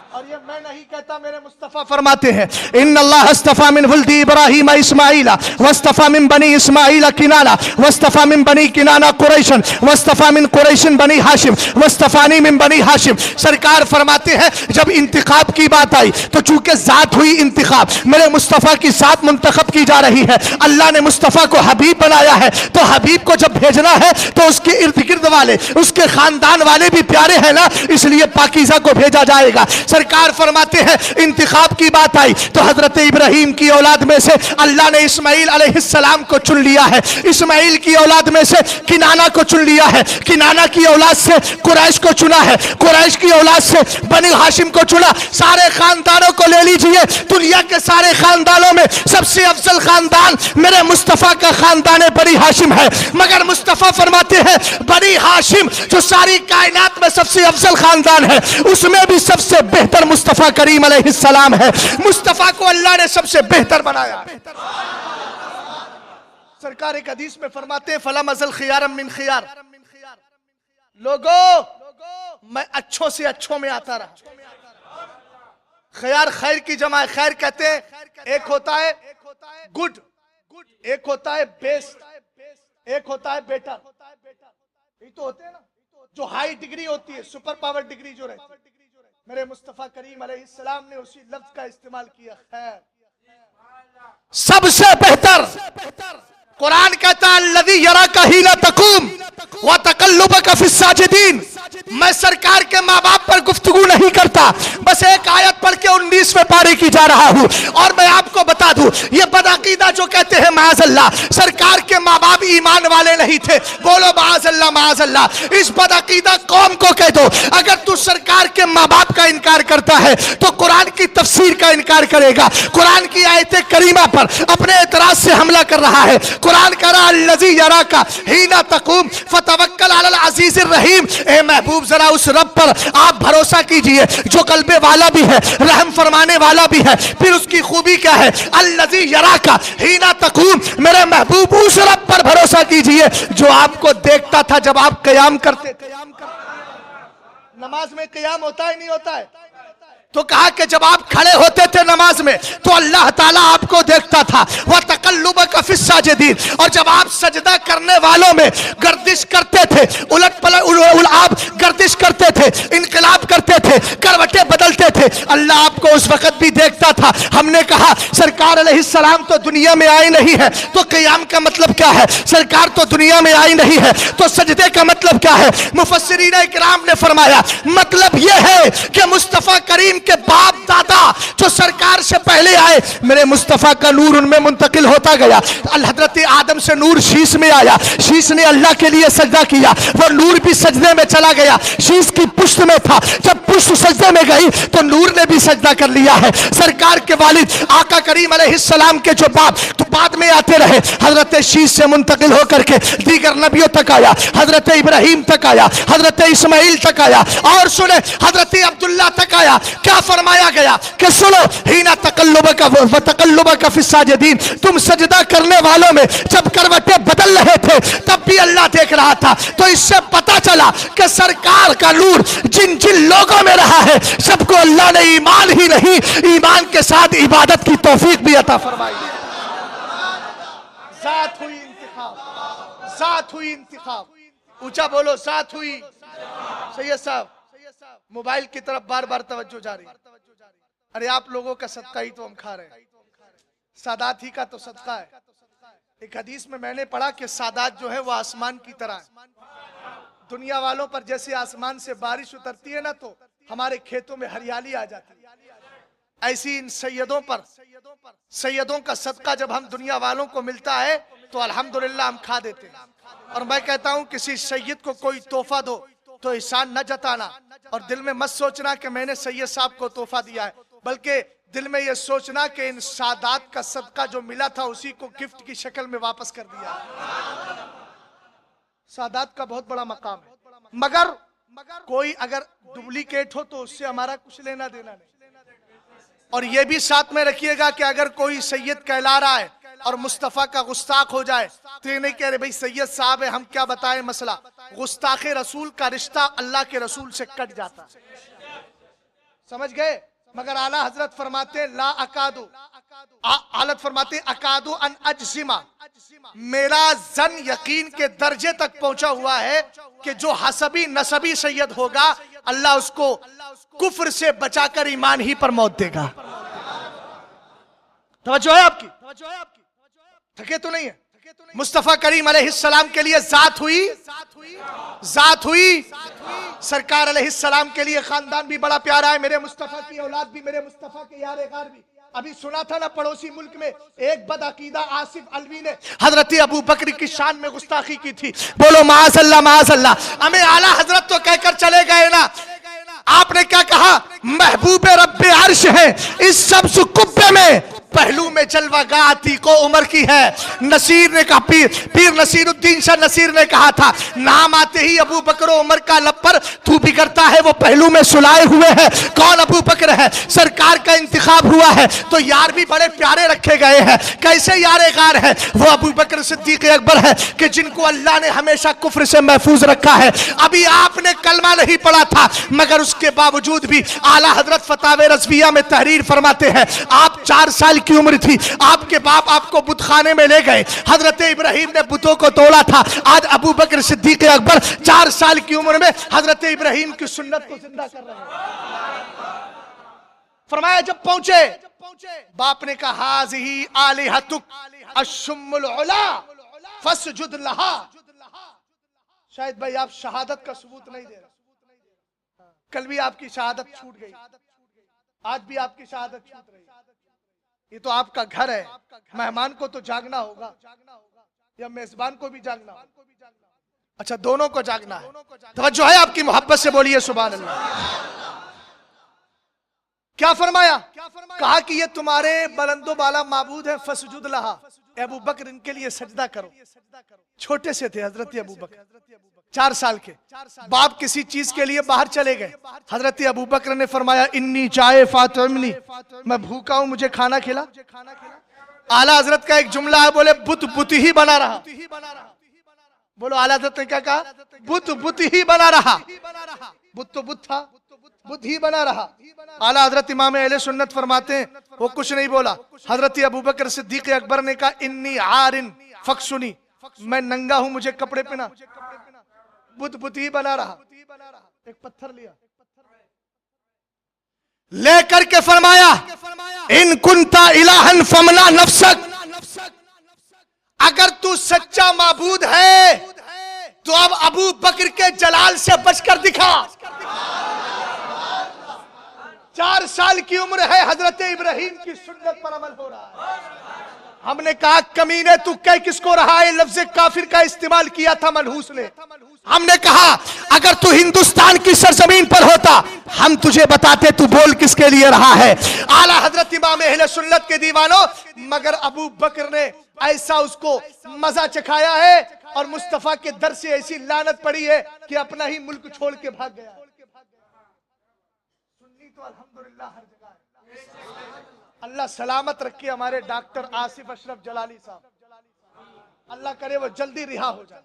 और ये मैं नहीं कहता, मेरे मुस्तफा फरमाते हैं इन्नल्लाह अस्तफा मिन वुल्दी इब्राहीम इस्माइला वस्तफा मिन बनी इस्माइला किनाना वस्तफा मिन बनी किनाना कुरैशन वस्तफा मिन कुरैशन बनी हाशिम वस्तफानी मिन बनी हाशिम। सरकार फरमाते हैं जब इंतिखाब की बात आई तो चूंकि जात हुई इंतिखाब, मेरे मुस्तफा की जात मुंतखब की जा रही है। अल्लाह ने मुस्तफा को हबीब बनाया है, तो हबीब को जब भेजना है तो उसके इर्द गिर्द वाले, उसके खानदान वाले भी प्यारे हैं ना, इसलिए पाकीज़ा को भेजा जाएगा। सरकार फरमाते हैं इंतिखाब की बात आई तो हजरत इब्राहीम की औलाद में से अल्लाह ने इस्माइल अलैहिस्सलाम को चुन लिया है, इस्माइल की औलाद में से किनाना को चुन लिया है, किनाना की औलाद से कुरैश को चुना है, कुरैश की औलाद से बनी हाशिम को चुना। सारे खानदानों को ले लीजिए, दुनिया के सारे खानदानों में सबसे अफजल खानदान मेरे मुस्तफा का खानदान बनी हाशिम है। मगर मुस्तफा फरमाते हैं बनी हाशिम जो सारी कायनात में सबसे अफजल खानदान है, उसमें भी सबसे बेहतर मुस्तफा करीम अलैहिस्सलाम है। मुस्तफा को अल्लाह ने सबसे बेहतर बनाया। सरकार एक हदीस में फरमाते हैं फला मजल खियारम मिन खियार, लोगों मैं अच्छों से अच्छों में आता रहा। खैर खैर की जमा, खैर कहते हैं एक होता है गुड, एक होता है बेस्ट, एक होता है बेटर। ये तो होते हैं ना जो हाई डिग्री होती है, सुपर पावर डिग्री जो रहती है, मेरे मुस्तफा करीम अलैहिस्सलाम ने उसी लफ्ज का इस्तेमाल किया, खैर सबसे बेहतर। कुरान कहता है अल्लज़ी यराका हीना तक़ूम व तक़ल्लुबका फ़िस्साजिदीन। मैं सरकार के माँ बाप पर गुफ्तगू नहीं करता, बस एक आयत पढ़ के 19वें पारे की जा रहा हूँ। और मैं आपको बता दूं ये बदअकीदा जो कहते हैं माज़अल्लाह सरकार के माँ बाप ईमान वाले नहीं थे, बोलो माज़अल्लाह माज़अल्लाह। इस बदअकीदा कौम को कह दो अगर तू सरकार के माँ बाप का इनकार करता है तो कुरान की तफसीर का इनकार करेगा, कुरान की आयत करीमा पर अपने एतराज से हमला कर रहा है। कुरान कह रहा अल्लज़ी यराका हीना तक़ूम फतवक्कल अलल अज़ीज़िर रहीम। ए महबूब जरा उस रब पर आप भरोसा कीजिए जो कल्बे वाला भी है, रहम फरमाने वाला भी है। फिर उसकी खूबी क्या है, अल्लज़ी यराका हीना तक़ूम, मेरे महबूब उस रब पर भरोसा कीजिए जो आपको देखता था जब आप क़याम करते। नमाज में क़याम होता है नहीं होता है? तो कहा कि जब आप खड़े होते थे नमाज में तो अल्लाह ताला आपको देखता था, वह तक़ल्लुबका फ़िस्साजिदीन। और जब आप सजदा करने वालों में गर्दिश करते थे, उलट पलट आप गर्दिश करते थे, इनकलाब करते थे, करवटें बदलते थे, अल्लाह आपको उस वक्त भी देखता था। हमने कहा सरकार अलैहिस्सलाम तो दुनिया में आई नहीं है तो क़याम का मतलब क्या है? सरकार तो दुनिया में आई नहीं है तो सजदे का मतलब क्या है? मुफस्सिरीन इकराम ने फरमाया मतलब यह है कि मुस्तफ़ा करीम के बाप दादा जो सरकार से पहले आए, मेरे मुस्तफा का नूर उनमें मुंतकिल होता गया। हजरत आदम से नूर शीश में आया, शीश ने अल्लाह के लिए सजदा किया, वो नूर भी सजदे में चला गया। शीश की पुश्त में था, जब पुश्त सजदे में गई तो नूर ने भी सजदा कर लिया है। सरकार के वालिद आका करीम अलैहिस्सलाम के जो बाप तो बाद में आते रहे, हजरत शीश से मुंतकिल होकर के दीगर नबियों तक आया, हजरत इब्राहीम तक आया, हजरत इस्माइल तक आया, और सुने हजरत अब्दुल्ला तक आया। क्या फरमाया गया कि सुनो हीना तक़ल्लुबका फ़िस्साजिदीन, तुम सजदा करने वालों में जब करवटें बदल रहे थे तब भी अल्लाह देख रहा था। तो इससे पता चला कि सरकार का नूर जिन जिन लोगों में रहा है सबको अल्लाह ने ईमान ही नहीं ईमान के साथ इबादत की तौफीक भी अता फरमाई। ज़ात हुई इंतिखाब, ज़ात हुई इंतिखाब, ऊंचा बोलो ज़ात हुई। सैयद साहब मोबाइल की तरफ बार बार तवज्जो जा रही है। अरे आप लोगों का सदका ही तो हम खा रहे हैं, सादात ही का तो सदका है। एक हदीस में मैंने पढ़ा कि सादात जो है वो आसमान की तरह है। दुनिया वालों पर जैसे आसमान से बारिश उतरती है ना तो हमारे खेतों में हरियाली आ जाती है, ऐसी इन सैयदों पर, सैयदों का सदका जब हम दुनिया वालों को मिलता है तो अल्हम्दुलिल्लाह हम खा देते हैं। और मैं कहता हूं किसी सैयद को कोई तोहफा दो तो एहसान न जताना और दिल में मत सोचना कि मैंने सैयद साहब को तोहफा दिया है, बल्कि दिल में यह सोचना कि इन सादात का सदका जो मिला था उसी को गिफ्ट की शक्ल में वापस कर दिया। सादात का बहुत बड़ा मकाम है, मगर कोई अगर डुप्लीकेट हो तो उससे हमारा कुछ लेना देना नहीं। और ये भी साथ में रखिएगा कि अगर कोई सैयद कहला रहा है और मुस्तफा का गुस्ताख हो जाए तो ये नहीं कह रहे भाई सैयद साहब है हम क्या बताएं मसला। गुस्ताखे रसूल का रिश्ता अल्लाह के रसूल से कट जाता है, समझ गए। मगर आला हजरत फरमाते ला अकादू, हालत फरमाते अकादू अन अजसिमा, मेरा जन यकीन के दर्जे तक पहुंचा हुआ है कि जो हसबी नसबी सैयद होगा अल्लाह उसको कुफ्र से बचाकर ईमान ही पर मौत देगा। तवज्जो है आपकी, थके तो नहीं है। मुस्तफा करीम अलैहिस्सलाम के लिए जात हुई सरकार अलैहिस्सलाम के लिए खानदान भी बड़ा प्यारा है, मेरे मुस्तफा की औलाद भी, मेरे मुस्तफा के यार गार भी। अभी सुना था ना पड़ोसी मुल्क में एक बदअकीदा आसिफ अलवी ने हजरत अबू बकर की शान में गुस्ताखी की थी। बोलो माज़अल्लाह माज़अल्लाह। हमें आला हजरत तो कहकर चले गए ना, आपने क्या कहा महबूब रब्बे अर्श है इस सब सुकुब्बे में, पहलू में जलवागाह अतीको उमर की है। नसीर ने कहा, पीर नसीरुद्दीन शाह नसीर ने कहा था नाम आते ही अबू बकर उमर का लब पर तू बिगड़ता है वो पहलू में सुलाए हुए है। कौन अबू बकर है? सरकार का इंतखाब हुआ है तो यार भी बड़े प्यारे रखे गए हैं। कैसे यारे गार है? वो अबू बकर सिद्दीक अकबर है कि जिनको अल्लाह ने हमेशा कुफ्र से महफूज रखा है। अभी आपने कलमा नहीं पढ़ा था मगर उसके बावजूद भी आला हजरत फतावे रज़विया में तहरीर फरमाते हैं आप 4 साल की उम्र थी, आपके बाप आपको बुतखाने में ले गए, हजरत इब्राहिम ने बुतों को तोड़ा था। आज अबू बकर सिद्दीक अकबर 4 साल की उम्र में हजरत इब्राहिम की सुन्नत को जिंदा कर रहे हैं। फरमाया जब पहुंचे बाप ने कहा हाज़िही आलिहतुक अश्शुम्मुल उला फस्जुद लहा। शायद भाई आप शहादत का सबूत नहीं दे रहे, कल भी आपकी शहादत छूट गई, आज भी आपकी शहादत छूट रही। ये तो आपका घर है, मेहमान को तो जागना होगा या मेजबान को भी जागना होगा। अच्छा दोनों को जागना है। तवज्जो है आपकी, मोहब्बत से बोलिए सुभान अल्लाह। क्या फरमाया? कहा कि ये तुम्हारे बुलंदो बाला माबूद है फसजुद लहा, अबू बकर इनके लिए सजदा करो। छोटे से थे हजरत अबू बकर, 4 साल के। बाप किसी चीज के लिए बाहर चले गए, हजरत अबू बकर ने फरमाया इन्नी चाय फातिमनी, मैं भूखा हूं मुझे खाना खिला। आला हजरत का एक जुमला है, बोले बुत बुत ही बना रहा। बोलो आला हजरत ने क्या कहा? बुत बुत ही बना रहा। बुत तो बुत था, बुत ही बना रहा। आला हजरत इमाम अहले सुन्नत फरमाते हैं वो कुछ नहीं बोला। हजरत अबू बकर सिद्दीक अकबर ने कहा इन्नी आरिन फक्सुनी, मैं नंगा हूं मुझे कपड़े पहना। बुत बुत ही बना रहा। एक पत्थर लिया, लेकर के फरमाया इन कुंता इलाहन फमला नफ्सक, अगर तू सच्चा माबूद है तो अब अबू बकर के जलाल से बचकर दिखा। 4 साल की उम्र है, हजरत इब्राहिम की सुन्नत पर अमल हो रहा है। हमने कहा कमीने तू कह किसको रहा है? लफ्ज़ काफिर का इस्तेमाल किया था मनहूस ने। हमने कहा अगर तू हिंदुस्तान की सरजमीन पर होता हम तुझे बताते तू बोल किसके लिए रहा है। आला हजरत इमाम अहले सुन्नत के दीवानों, मगर अबू बकर ने ऐसा उसको मजा चखाया है और मुस्तफा के दर से ऐसी लानत पड़ी है कि अपना ही मुल्क छोड़ के भाग गया। सुन्नी तो अल्हम्दुलिल्लाह हर जगह है। अल्लाह सलामत रखे हमारे डॉक्टर आसिफ अशरफ जलाली साहब, अल्लाह करे वो जल्दी रिहा हो जाए।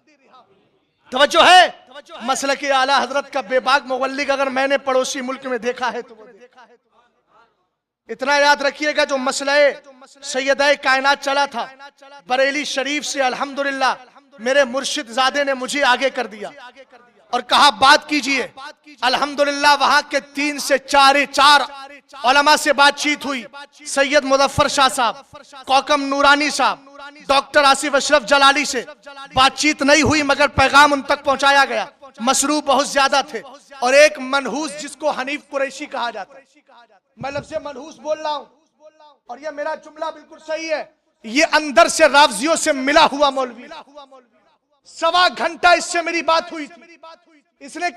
तवज्जो है, मसला के आला हजरत का बेबाक मुवल्लिग अगर मैंने पड़ोसी मुल्क में देखा है तो वो देखा है। इतना याद रखिएगा जो मसला सैयदा कायनात चला था बरेली शरीफ से, अल्हम्दुलिल्लाह मेरे मुर्शिद ज़ादे ने मुझे आगे कर दिया और कहा बात कीजिए। अल्हम्दुलिल्लाह वहां के 3 से 4 उलमा से बातचीत हुई, सैयद मुजफ्फर शाह साहब, कौकम नूरानी साहब, डॉक्टर आसिफ अशरफ जलाली से बातचीत नहीं हुई, मगर पैगाम उन तक पहुंचाया गया। मसरूफ बहुत ज्यादा थे और एक मनहूस जिसको हनीफ कुरैशी कहा जाता है, मैं लफ्ज़ मनहूस बोल रहा हूं और यह मेरा जुमला बिल्कुल सही है, ये अंदर से रावजियों से मिला हुआ मौलवी। 1.25 घंटा इससे मेरी बात हुई थी। इसने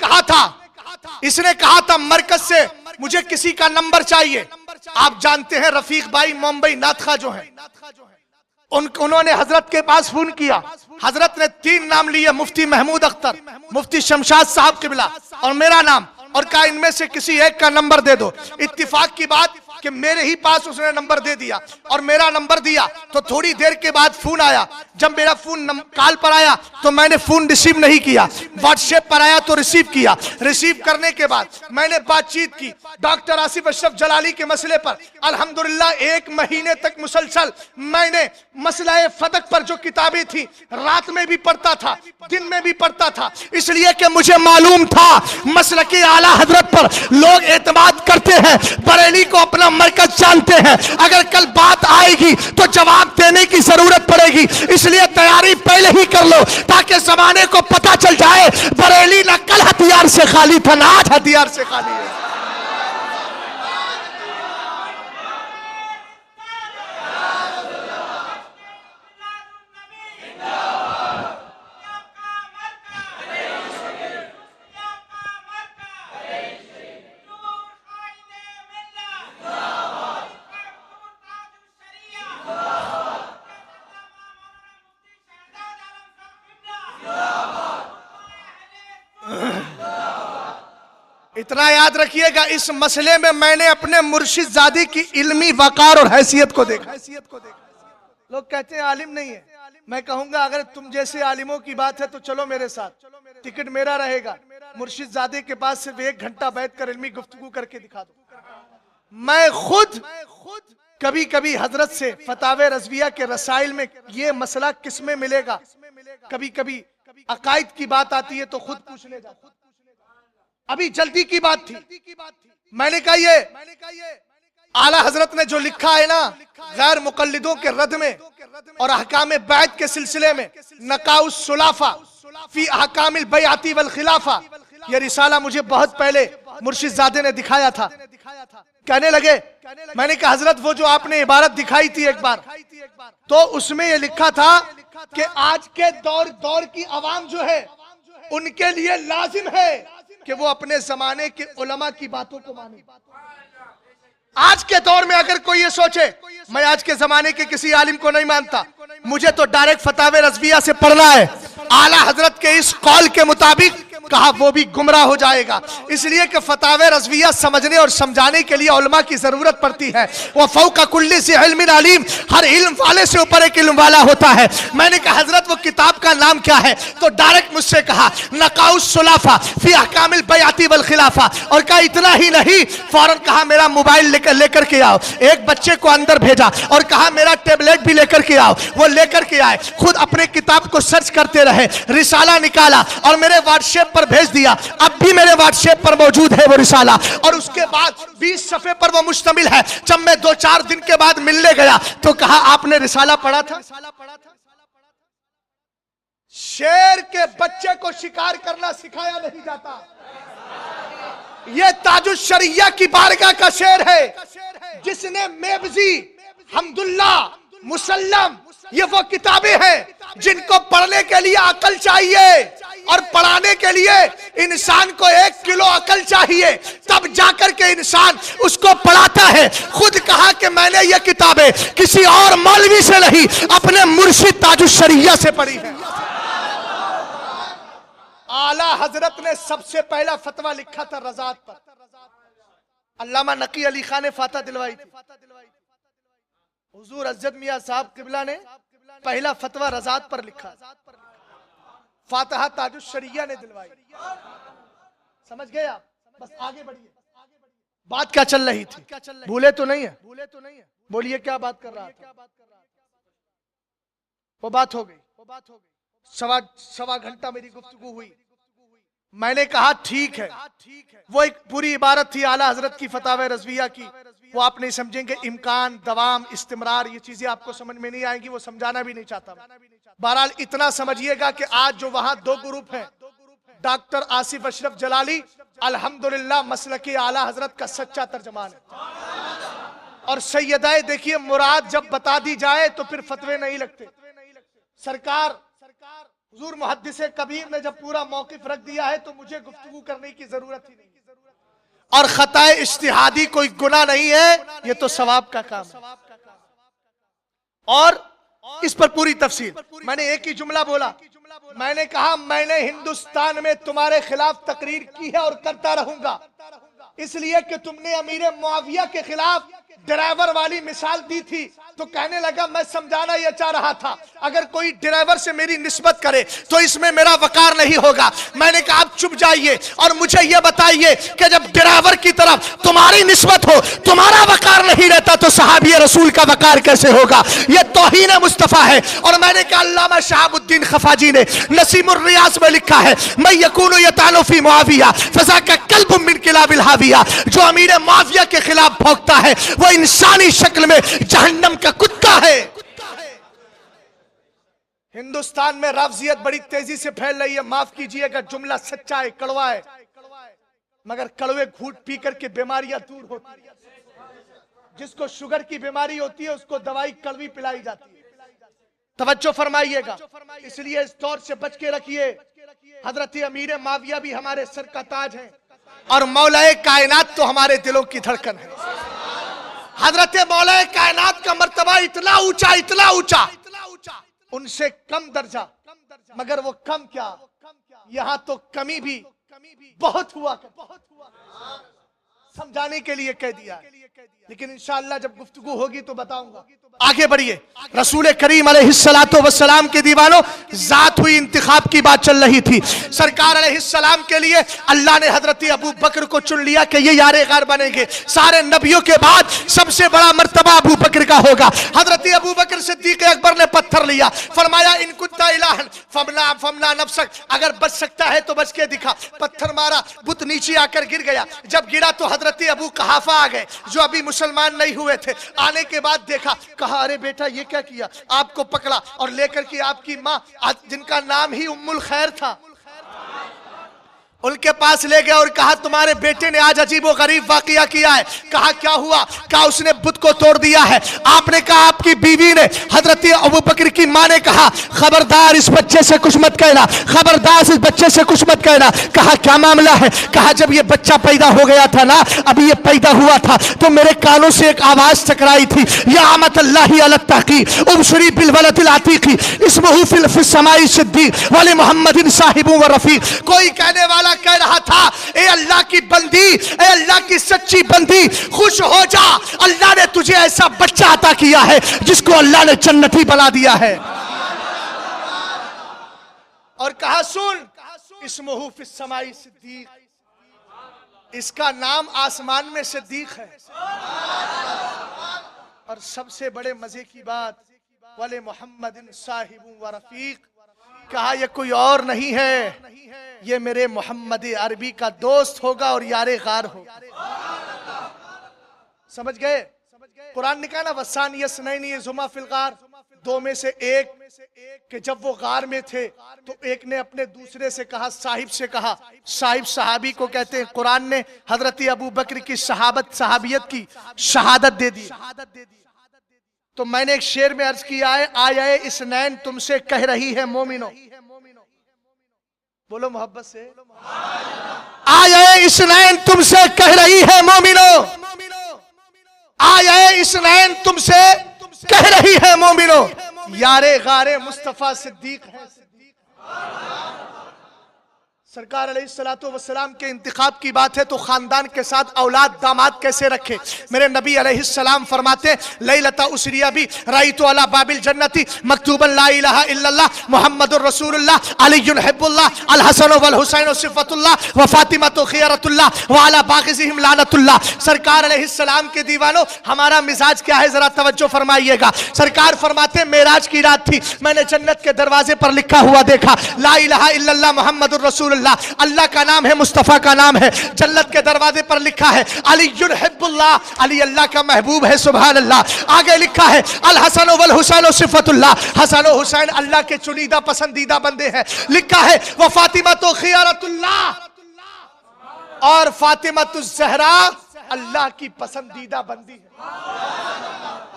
कहा था मरकज से मुझे किसी का नंबर चाहिए। आप जानते हैं रफीक भाई मुंबई नाथखा जो है, उन्होंने हजरत के पास फोन किया। हजरत ने 3 नाम लिए, मुफ्ती महमूद अख्तर, मुफ्ती शमशाद साहब किबला और मेरा नाम, और कहा इनमें से किसी एक का नंबर दे दो। इत्तिफाक की बात कि मेरे ही पास उसने नंबर दे दिया और मेरा नंबर दिया। तो थोड़ी देर के बाद फोन आया। जब मेरा फोन कॉल पर आया तो मैंने फोन रिसीव नहीं किया, व्हाट्सएप पर आया तो रिसीव किया। रिसीव करने के बाद मैंने बातचीत की डॉक्टर आसिफ अशरफ जलाली के मसले पर। अल्हम्दुलिल्लाह 1 महीने तक मुसलसल मैंने मसला फतक पर जो किताबें थी रात में भी पढ़ता था, दिन में भी पढ़ता था, इसलिए कि मुझे मालूम था मसलकी आला हजरत पर लोग एतमाद करते हैं, बरेली को अपना मरकज जानते हैं। अगर कल बात आएगी तो जवाब देने की जरूरत पड़ेगी, इसलिए तैयारी पहले ही कर लो ताकि जमाने को पता चल जाए बरेली ना कल हथियार से खाली था, ना आज हथियार से खाली है। इतना याद रखिएगा, इस मसले में मैंने अपने मुर्शिद जादी की इल्मी वकार और हैसियत को देखा। लोग कहते हैं आलिम नहीं है, मैं कहूंगा अगर तुम जैसे आलिमों की बात है तो चलो मेरे साथ, टिकट मेरा रहेगा। मुर्शिद जादी के पास सिर्फ 1 घंटा बैठकर इल्मी गुफ्तगू करके दिखा दो। मैं खुद कभी कभी हजरत से फतावे रज़विया के रसाइल में ये मसला किसमें मिलेगा, कभी कभी अकायद की बात आती है तो खुद पूछने जाता। अभी जल्दी की बात थी, मैंने कहा ये आला हजरत ने जो लिखा है ना गैर मुकल्लिदों के रद में और अहकाम बैत के सिलसिले में नकाउस सुलाफा फी अहकामिल बैअती वल खिलाफा, ये रिसाला मुझे बहुत पहले मुर्शिद जादे ने दिखाया था। कहने लगे, मैंने कहा हजरत वो जो आपने इबारत दिखाई थी एक बार, तो उसमें ये लिखा था कि आज के दौर की आवाम जो है उनके लिए लाजिम है कि वो अपने जमाने के उलमा की बातों को माने। आज के दौर में अगर कोई ये सोचे मैं आज के जमाने के किसी आलिम को नहीं मानता, मुझे तो डायरेक्ट फतावे रज़विया से पढ़ना है, आला हजरत के इस कौल के मुताबिक, कहा वो भी गुमराह हो जाएगा। इसलिए कि फतावे रज़विया समझने और समझाने के लिए उलमा की जरूरत पड़ती है। वह फौका कुल्ली से इल्मिन अलीम, हर इल्म वाले से ऊपर एक इल्म वाला होता है। मैंने कहा हजरत वो किताब का नाम क्या है, तो डायरेक्ट मुझसे कहा नकाउस सुलाफा फी अहकामिल बैअती वल खिलाफा, और कहा इतना ही नहीं, फौरन कहा मेरा मोबाइल लेकर के आओ। एक बच्चे को अंदर भेजा और कहा मेरा टेबलेट भी लेकर के आओ। वो लेकर के आए, खुद अपने किताब को सर्च करते रहे, रिसाला निकाला और मेरे व्हाट्सएप पर भेज दिया। अब भी मेरे व्हाट्सएप पर मौजूद है वो रिसाला, और उसके बाद 20 सफ़े पर वो मुश्तमिल है। जब मैं 2-4 दिन के बाद मिलने गया तो कहा आपने रिसाला पढ़ा था? शेर के बच्चे को शिकार करना सिखाया नहीं जाता। ये ताजुश शरिया की बारगाह का शेर है, जिसने मेबजी, हमदुल्ला, मुसल्लम, ये वो किताबें हैं जिनको पढ़ने के लिए अकल चाहिए और पढ़ाने के लिए इंसान को 1 किलो अकल चाहिए, तब जाकर के इंसान उसको पढ़ाता है। खुद कहा कि मैंने ये किताबें किसी और मौलवी से नहीं, अपने मुर्शिद ताजुश शरिया से पढ़ी है। आला हजरत ने सबसे पहला फतवा लिखा था रज़ात पर, अल्लामा नकी अली खान ने फाता दिलवाई थी। हुजूर अज़्ज़त मियां साहब किबला ने पहला फतवा रज़ात पर लिखा, फातिहा ताजुश शरिया ने दिलवाई। समझ गए आप? बस आगे बढ़िए, बात क्या चल रही थी, भूले तो नहीं है? बोलिए क्या बात कर रहा था? वो बात हो गई, सवा घंटा मेरी गुफ्तगू हुई। मैंने कहा ठीक है, वो एक पूरी इबारत थी आला हजरत की फतावे रज़विया की, वो आप नहीं समझेंगे। इम्कान, दवाम, इस्तिमरार, ये चीजें आपको समझ में नहीं आएंगी, वो समझाना भी नहीं चाहता। बहरहाल इतना समझिएगा कि आज जो वहां दो ग्रुप हैं, डॉक्टर आसिफ अशरफ जलाली अल्हम्दुलिल्लाह मसलकी आला हजरत का सच्चा तर्जमान है, और सैयदाए देखिए मुराद जब बता दी जाए तो फिर फतवे नहीं लगते। सरकार हुजूर मुहद्दिस कबीर ने जब पूरा मौकिफ रख दिया है तो मुझे गुफ्तगू करने की जरूरत ही नहीं। और खताए इज्तिहादी कोई गुनाह नहीं है, ये तो सवाब का काम है। और इस पर पूरी तफसील मैंने एक ही जुमला बोला, मैंने कहा मैंने हिंदुस्तान में तुम्हारे खिलाफ तकरीर की है और करता रहूंगा, इसलिए कि तुमने अमीर मुआविया के खिलाफ ड्राइवर वाली मिसाल दी थी तो कहने लगा मैं समझाना यह चाह रहा था अगर कोई ड्राइवर से मेरी निस्बत करे तो इसमें मेरा वकार नहीं होगा। मैंने कहा आप चुप जाइए और मुझे यह बताइए कि जब ड्राइवर की तरफ तुम्हारी निस्बत हो, तुम्हारा वकार नहीं रहता तो सहाबी रसूल का वकार कैसे होगा? यह तौहीन मुस्तफा है। और मैंने कहा अल्लामा शहाबुद्दीन खफाजी ने नसीमुर रियाज में लिखा है, मैं यकूनु यतानु फी मुआविया फज़ा का कल्बुम मिन किलाबिल हाविया, जो अमीर मुआविया के खिलाफ भौंकता है वो इंसानी शक्ल में जहन्नम का कुत्ता है। हिंदुस्तान में रफ्जियत बड़ी तेजी से फैल रही है, माफ कीजिएगा जुमला सच्चा है, कड़वा है, मगर कड़वे घूंट पी करके बीमारियां दूर होती है। जिसको शुगर की बीमारी होती है उसको दवाई कड़वी पिलाई जाती है। तवज्जो फरमाइएगा, इसलिए इस दौर से बच के रखिए। हजरत अमीर माविया भी हमारे सर का ताज है और मौलाए कायनात तो हमारे दिलों की धड़कन है। हजरत मौलाए कायनात का मर्तबा इतना ऊंचा, इतना ऊंचा, उनसे कम दर्जा, मगर वो कम क्या, यहां तो कमी भी बहुत हुआ, समझाने के लिए कह दिया। लेकिन इंशाअल्लाह जब गुफ्तगू होगी तो बताऊंगा। आगे बढ़िए। रसूल करीम अलैहिस्सलातु वस्सलाम के दीवानों, जात हुई इंतिखाब की बात चल रही थी। सरकार अलैहिस्सलाम के लिए अल्लाह ने हजरत अबू बकर को चुन लिया कि ये यारे गार बनेंगे। सारे नबियों के बाद सबसे बड़ा मर्तबा अबू बकर का होगा। हजरत अबू बकर सिद्दीक अकबर ने पत्थर लिया, फरमाया इन कुत्ता इलाहन फमना नफ्सक, अगर बच सकता है तो बच के दिखा। पत्थर मारा, बुत नीचे आकर गिर गया। जब गिरा तो हजरत अबू कहाफा आ गए जो अभी मुसलमान नहीं हुए थे। आने के बाद देखा, कहा अरे बेटा ये क्या किया? आपको पकड़ा और लेकर के आपकी माँ जिनका नाम ही उम्मुल खैर था उनके पास ले गया और कहा तुम्हारे बेटे ने आज अजीब व गरीब वाकया किया है। कहा क्या हुआ? कहा उसने बुत को तोड़ दिया है। आपने कहा आपकी बीवी ने, हजरत अबू बकर की मां ने कहा खबरदार इस बच्चे से कुछ मत कहना, खबरदार इस बच्चे से कुछ मत कहना। कहा क्या मामला है? कहा जब ये बच्चा पैदा हो गया था ना, अभी ये पैदा हुआ था तो मेरे कानों से एक आवाज टकराई थी, या अमत अल्लाहि अला तकी उबशरी बिल वलदिल अतीकी इस्मुहु फिल समाई सिद्दीक वली मुहम्मदिन साहिबु व रफीक। कोई कहने वाला कह रहा था ए अल्लाह की बंदी, ए अल्लाह की सच्ची बंदी, खुश हो जा, अल्लाह ने तुझे ऐसा बच्चा अता किया है जिसको अल्लाह ने जन्नती बना दिया है। और कहा सुन, इस्मुहु फिस समाई सिद्दीक, इसका नाम आसमान में सिद्दीक है। और सबसे बड़े मजे की बात, वले मुहम्मदिन साहिबु व रफीक, कहा ये कोई और नहीं है, ये मेरे मोहम्मद अरबी का दोस्त होगा और यारे गार होगा। समझ गए? कुरान ने कहा ना वसानी यसनैनी जुमा फिल गार, दो में से एक कि जब वो गार में थे तो एक ने अपने दूसरे से कहा, साहिब से कहा, साहिब सहाबी को कहते हैं। कुरान ने हजरत अबू बकर की सहाबियत की शहादत दे दी। तो मैंने एक शेर में अर्ज किया है, आए इसनैन तुमसे कह रही है मोमिनो, बोलो मोहब्बत से, आए इसनैन तुमसे कह रही है मोमिनो, आए इसनैन तुमसे कह रही है मोमिनो, यारे गारे मुस्तफा सिद्दीक है। सरकार अलैहिस्सलातु वस्सलाम के इंतिखाब की बात है तो खानदान के साथ औलाद दामाद कैसे रखे। मेरे नबी अलैहिस्सलाम फरमाते लैलता उसरिया भी राइतु अला बाबिल जन्नती मकतूबन ला इलाहा इल्लल्लाह मुहम्मदुर रसूलुल्लाह अलीयुन हिब्बुल्लाह अल हसन वल हुसैन सिफतुल्लाह व फातिमा खियरतुल्लाह व अला बागिज़िहिम लानतुल्लाह। सरकार अलैहिस्सलाम के दीवानों, हमारा मिजाज क्या है जरा तवज्जो फरमाइएगा। सरकार फरमाते मेराज की रात थी, मैंने जन्नत के दरवाजे पर लिखा हुआ देखा ला इलाहा इल्लल्लाह मुहम्मदुर रसूलुल्लाह रसूलुल्लाह, अल्लाह का नाम है, मुस्तफ़ा का नाम है। जन्नत के दरवाजे पर लिखा है अलीयुन हिब्बुल्लाह, अली अल्लाह का महबूब है, सुभान अल्लाह। आगे लिखा है अल हसन वल हुसैन सिफतुल्लाह, हसन और हुसैन अल्लाह के चुनीदा पसंदीदा बंदे हैं। लिखा है व फातिमा तो खियारतुल्लाह, और फातिमा तो ज़हरा अल्लाह की पसंदीदा बंदी है।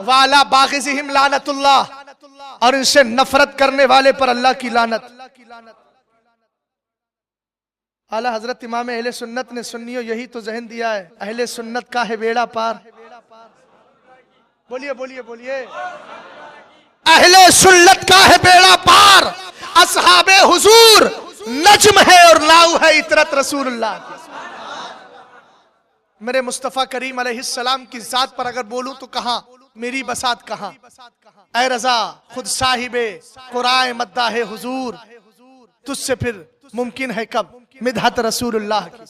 वाला बाग़िज़िहिम लानतुल्लाह, और इनसे नफरत करने वाले पर अल्लाह की लानत। आला हजरत इमाम अहले सुन्नत ने सुन्नियों यही तो ज़हन दिया है, अहले सुन्नत का है बेड़ा पार। बोलिए बोलिए बोलिए, अहले सुन्नत का है बेड़ा पार, असहाबे हुजूर नज्म है और नाउ है इतरत रसूलुल्लाह की। मेरे मुस्तफ़ा करीम अलैहिस्सलाम की जात पर अगर बोलूं तो कहां मेरी बसात कहां। ऐ रजा खुद साहिबे कुराए मद्दा है हुजूर, तुझसे फिर मुमकिन है कब मिदहत रसूलुल्लाह की।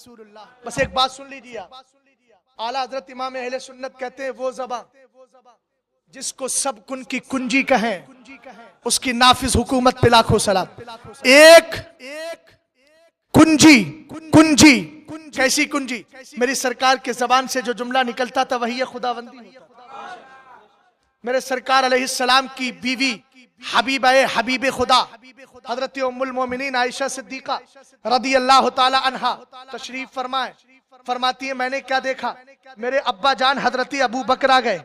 बस एक बात सुन लीजिए, आला हजरत इमाम अहले सुन्नत कहते हैं वो ज़बान जिसको सब कुन की कुंजी कहें, उसकी नाफिज हुकूमत पे लाखों सलाम। एक कुंजी, कुंजी कैसी कुंजी? मेरी सरकार के जबान से जो जुमला निकलता था वही खुदाबंदी होता। मेरे सरकार अलैहिस्सलाम की बीवी हबीबा हबीब खुदा हजरत उम्मुल मोमिनीन आयशा सिद्दीका रदी अल्लाह ताला अन्हा तशरीफ फरमाए, फरमाती है मैंने क्या देखा, मेरे अब्बा जान हजरत अबू बकर आ गए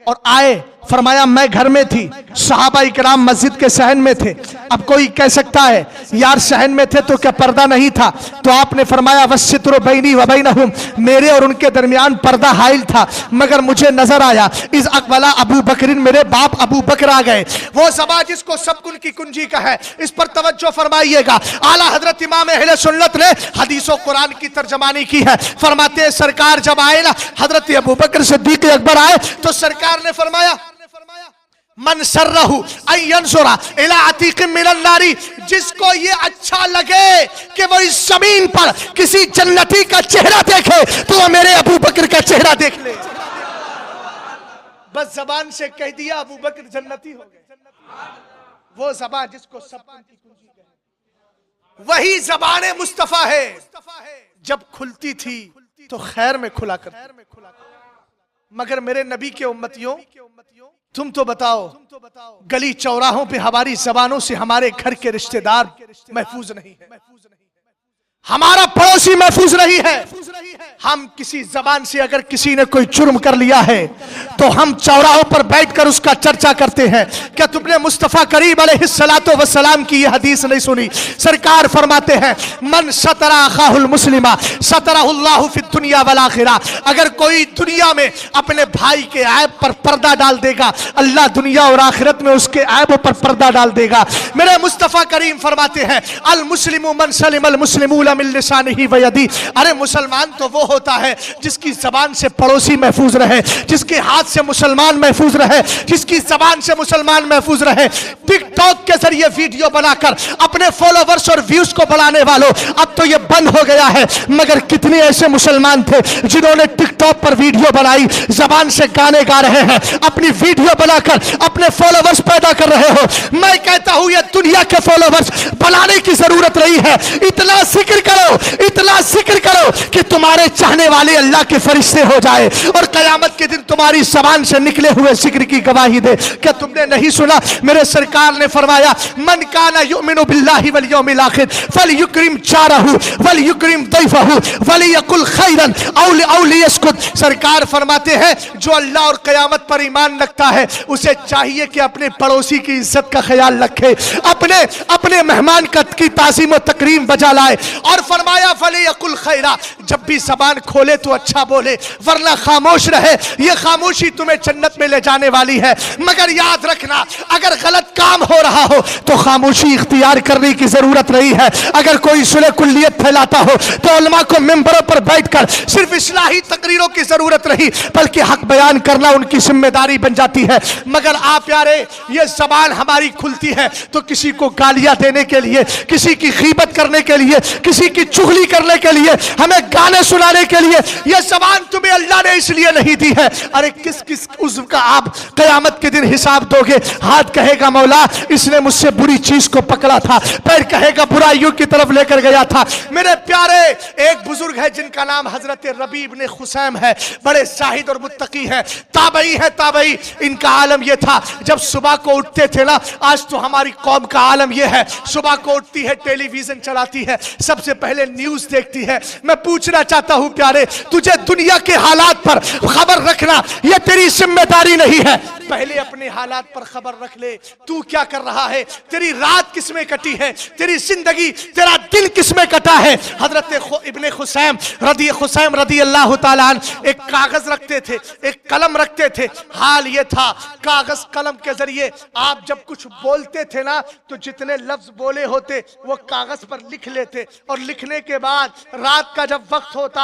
और आए, फरमाया मैं घर में थी, सहाबा इकराम मस्जिद के सहन में थे। अब कोई कह सकता है यार सहन में थे तो क्या पर्दा नहीं था? तो आपने फरमाया वस्सित्रो बैनी व बैनहुम, मेरे और उनके दरमियान पर्दा हाइल था, मगर मुझे नजर आया इस अकबला अबू बकरिन, मेरे बाप अबू बकर आ गए। वो ज़बान जिसको सब कुन की कुंजी का है, इस पर तवज्जो फरमाइएगा। आला हजरत इमाम अहले सुन्नत ने हदीसों कुरान की तर्जमानी की है। फरमाते हैं सरकार जब आए ना, हजरत अबू बकर सिद्दीक अकबर आए तो सरकार ने फरमाया मन सर्रहु अन यंजुरा इला अतीक़ मिनन नारी, जिसको ये अच्छा लगे कि वो इस जमीन पर किसी जन्नती का चेहरा देखे तो वो मेरे अबू बकर का चेहरा देख ले। बस जबान से कह दिया अबू बकर जन्नती हो गए। वो जबान जिसको सब की कुंजी कहे, वही जबान मुस्तफा है। जब खुलती थी तो खैर में खुला कर, मगर मेरे नबी के उम्मतियों तुम तो बताओ, गली चौराहों पे हमारी जबानों से हमारे घर के रिश्तेदार महफूज नहीं है, हमारा पड़ोसी महफूज नहीं है। हम किसी जबान से अगर किसी ने कोई जुर्म कर लिया है तो हम चौराहों पर बैठकर उसका चर्चा करते हैं। क्या तुमने मुस्तफ़ा करीम अलैहिस्सलातो वस्सलाम की ये हदीस नहीं सुनी? सरकार फरमाते हैं मन सतरा अखाहुल मुस्लिमा सतरहुल्लाहु फिद दुनिया वल आखिरा, अगर कोई दुनिया में अपने भाई के ऐब पर पर्दा डाल देगा, अल्लाह दुनिया और आखिरत में उसके ऐबों पर पर्दा डाल देगा। मेरे मुस्तफ़ा करीम फरमाते हैं अल मुस्लिमु मन सलिमल मुस्लिमून मिन लिसानिही व यदी, अरे मुसलमान तो वो होता है जिसकी जबान से पड़ोसी महफूज रहे, जिसके हाथ से मुसलमान महफूज रहे, जिसकी जबान से मुसलमान महफूज रहे। टिकटॉक के जरिए वीडियो बनाकर अपने फॉलोवर्स और व्यूज को बढ़ाने वालों, अब तो ये बंद हो गया है, मगर कितने ऐसे मुसलमान थे जिन्होंने टिकटॉक पर वीडियो बनाई, जबान से गाने गा रहे हैं, अपनी वीडियो बनाकर अपने फॉलोवर्स पैदा कर रहे हो। मैं कहता हूं ये दुनिया के फॉलोवर्स बनाने की जरूरत नहीं है, इतना जिक्र करो, इतना जिक्र करो कि तुम्हारे चाहने वाले अल्लाह के फरिश्ते हो जाए और कयामत के दिन तुम्हारी जबान से निकले हुए जिक्र की गवाही दे। क्या तुमने नहीं सुना? मेरे सरकार ने फरमाया मन काना युमिनु बिल्लाहि वल यौमिल आखिर फलयुक्रिम जारहु वलयुक्रिम दैफहु वलियकुल खैरन औ लियस्कुत। सरकार फरमाते हैं जो अल्लाह और कयामत पर ईमान रखता है उसे चाहिए कि अपने पड़ोसी की इज्जत का ख्याल रखे, अपने मेहमान की ताज़ीम व तकरीम बजा लाए। और फरमाया फलियकुल खैरा, जब भी जबान खोले तो अच्छा बोले, वरना खामोश रहे। ये खामोशी तुम्हें जन्नत में ले जाने वाली है। मगर याद रखना, अगर गलत काम हो रहा हो तो खामोशी इख्तियार करने की जरूरत नहीं है। अगर कोई सुलह कुल्लियत फैलाता हो तो उलमा को मिंबरों पर बैठकर सिर्फ इस्लाही तकरीरों की जरूरत नहीं बल्कि हक बयान करना उनकी जिम्मेदारी बन जाती है। मगर आप प्यारे, ये जबान हमारी खुलती है तो किसी को गालियां देने के लिए, किसी की गीबत करने के लिए, किसी किसी की चुगली करने के लिए, हमें गाने सुनाने के लिए। ये जबान तुम्हें अल्लाह ने इसलिए नहीं दी है। अरे किस किस उसका आप कयामत के दिन हिसाब दोगे। हाथ कहेगा मौला इसने मुझसे बुरी चीज को पकड़ा था, पैर कहेगा बुराइयों की तरफ लेकर गया था। मेरे प्यारे, एक बुजुर्ग है जिनका नाम हजरत रबी इब्ने खुसैम है, बड़े जाहिद और मुत्तकी है, ताबई है ताबई। इनका आलम यह था जब सुबह को उठते थे ना, आज तो हमारी कौम का आलम यह है, सुबह को उठती है, टेलीविजन चलाती है, सबसे पहले न्यूज देखती है। मैं पूछना चाहता हूं प्यारे, तुझे दुनिया के हालात पर खबर रखना यह तेरी जिम्मेदारी नहीं है? पहले अपने हालात पर खबर रख ले। तू क्या कर रहा है, तेरी रात किसमें कटी है, तेरी जिंदगी, तेरा दिन किसमें कटा है। हजरत इब्ने खुसैम रदी अल्लाह ताला अन्हु एक कागज रखते थे, एक कलम रखते थे। हाल ये था, कागज कलम के जरिए आप जब कुछ बोलते थे ना, तो जितने लफ्ज बोले होते वो कागज पर लिख लेते, और लिखने के बाद रात का जब वक्त होता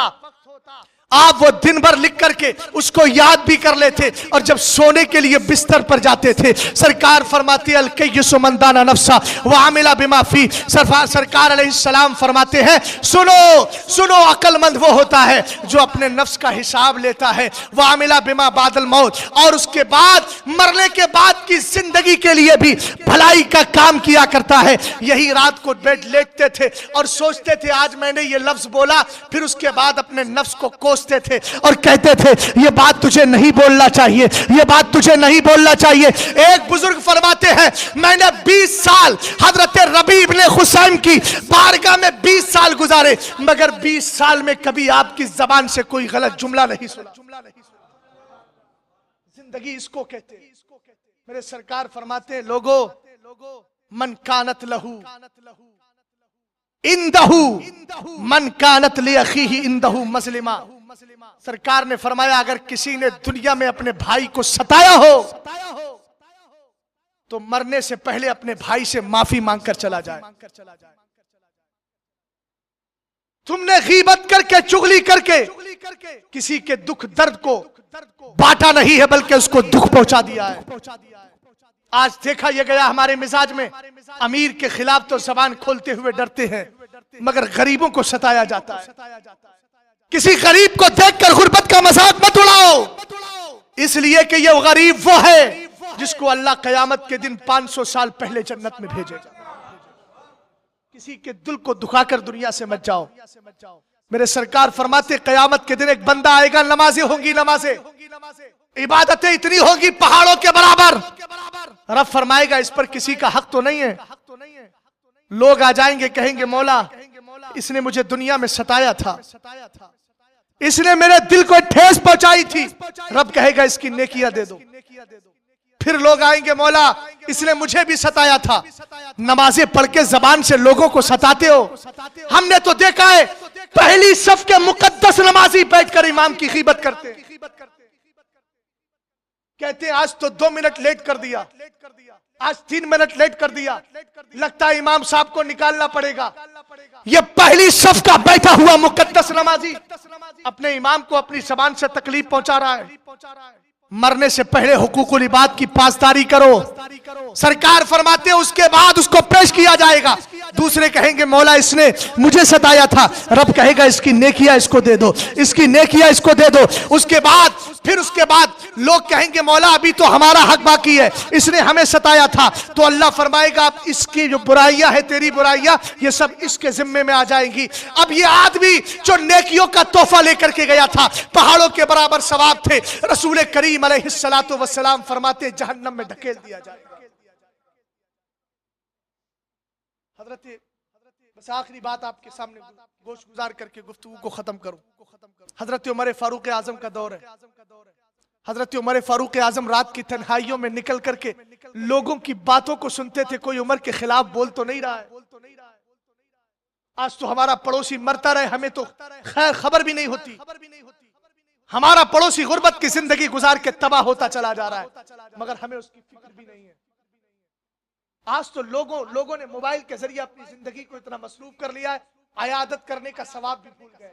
आप वो दिन भर लिख करके उसको याद भी कर लेते, और जब सोने के लिए बिस्तर पर जाते थे, सरकार फरमाते अलकय्यिसु मन दाना नफ्सा व अमिला बिमा फी। सरकार अलैहिस्सलाम फरमाते हैं, सुनो सुनो, अक्लमंद वो होता है जो अपने नफ्स का हिसाब लेता है, व अमिला बिमा बादल मौत, और उसके बाद मरने के बाद की जिंदगी के लिए भी भलाई का काम किया करता है। यही रात को बेड लेटते थे और सोचते थे आज मैंने ये लफ्ज बोला, फिर उसके बाद अपने नफ्स को थे और कहते थे ये बात तुझे नहीं बोलना चाहिए, ये बात तुझे नहीं बोलना चाहिए। एक बुजुर्ग फरमाते हैं, मैंने 20 साल हजरत रबी इब्ने खुसैम की बारगाह में 20 साल गुजारे, मगर 20 साल में कभी आपकी जबान से कोई गलत जुमला नहीं सुना। जिंदगी इसको कहते हैं। मेरे सरकार फरमाते हैं, लोगो मन कानत लहू इंदहू मन कानत ले अखीही इंदहू मजलिमा। सरकार ने फरमाया अगर किसी ने दुनिया में अपने भाई को सताया हो तो मरने से पहले अपने भाई से माफी मांगकर चला जाए। तुमने गीबत करके, चुगली करके किसी के दुख दर्द को बांटा नहीं है, बल्कि उसको दुख पहुंचा दिया है। आज देखा यह गया हमारे मिजाज में, अमीर के खिलाफ तो जबान खोलते हुए डरते हैं, मगर गरीबों को सताया जाता है। किसी गरीब को देखकर गुर्बत का मजाक मत उड़ाओ, इसलिए कि यह गरीब वो है जिसको अल्लाह कयामत के दिन 500 साल पहले जन्नत में भेजेगा। किसी के दिल को दुखाकर दुनिया से मत जाओ। मेरे सरकार फरमाते कयामत के दिन एक बंदा आएगा, नमाजें होंगी, इबादतें इतनी होगी पहाड़ों के बराबर। रब फरमाएगा इस पर किसी का हक तो नहीं है। लोग आ जाएंगे, कहेंगे मौला इसने मुझे दुनिया में सताया था, इसने मेरे दिल को ठेस पहुंचाई थी। रब कहेगा इसकी नेकियां दे दो। फिर लोग आएंगे, मौला इसने मुझे भी सताया था। नमाजें पढ़ के जबान से लोगों को सताते हो। हमने तो देखा है पहली सफ के मुकद्दस नमाजी बैठकर इमाम की गीबत करते, कहते हैं आज तो 2 मिनट लेट कर दिया, आज 3 मिनट लेट कर दिया, लगता है इमाम साहब को निकालना पड़ेगा। ये पहली सफ का बैठा हुआ मुकद्दस नमाजी अपने इमाम को अपनी जबान से तकलीफ पहुंचा रहा है। मरने से पहले हुकूकुल इबाद की पासदारी करो। सरकार फरमाते हैं उसके बाद उसको पेश किया जाएगा। दूसरे कहेंगे मौला इसने मुझे सताया था, रब कहेगा इसकी नेकियां इसको दे दो, इसकी नेकियां इसको दे दो। उसके बाद लोग कहेंगे मौला अभी तो हमारा हक बाकी है, इसने हमें सताया था। तो अल्लाह फरमाएगा अब इसकी जो बुराइयां है, तेरी बुराइयां, ये सब इसके जिम्मे में आ जाएंगी। अब ये आदमी जो नेकियों का तोहफा लेकर के गया था, पहाड़ों के बराबर सवाब थे, रसूल करीम अलैहिस्सलातु वस्सलाम फरमाते जहन्नम में ढकेल दिया जाएगा। बस आखिरी बात आपके सामने गोश गुजार करके गुफ्तगू को खत्म करूं। हजरत उमर फारूक आजम का दौर है। हजरत उमर फारूक आजम रात की तन्हाइयों में निकल करके लोगों की बातों को सुनते थे। कोई उमर के खिलाफ बोल तो नहीं रहा है। आज तो हमारा पड़ोसी मरता रहे, हमें तो खैर खबर भी नहीं होती। हमारा पड़ोसी गुर्बत की जिंदगी गुजार के तबाह होता चला जा रहा है, मगर हमें उसकी फिक्र भी नहीं है। आज तो लोगों ने मोबाइल के जरिए अपनी जिंदगी को इतना मसरूफ कर लिया है, आयादत करने का सवाब भी भूल गए।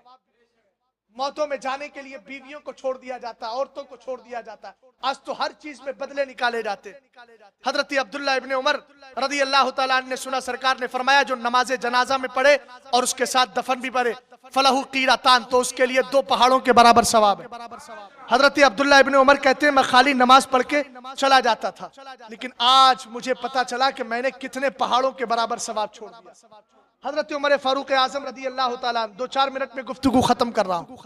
मौतों में जाने के लिए बीवियों को छोड़ दिया जाता है, औरतों को छोड़ दिया जाता है। आज तो हर चीज में बदले निकाले जाते। हजरत अब्दुल्ला इब्ने उमर रदी अल्लाह तआला अन्हु ने सुना, सरकार ने फरमाया जो नमाजे जनाजा में पढ़े और उसके साथ दफन भी पढ़े, फलहु कीरातान, तो उसके लिए 2 पहाड़ों के बराबर सवाब है। हजरत अब्दुल्ला इब्ने उमर कहते हैं मैं खाली नमाज पढ़ के चला जाता था, लेकिन आज मुझे पता चला कि मैंने कितने पहाड़ों के बराबर सवाब छोड़ दिया। हजरत उमर फारूक आजम रदी अल्लाह ताला, 2-4 मिनट में गुफ्तगू खत्म कर रहा हूँ।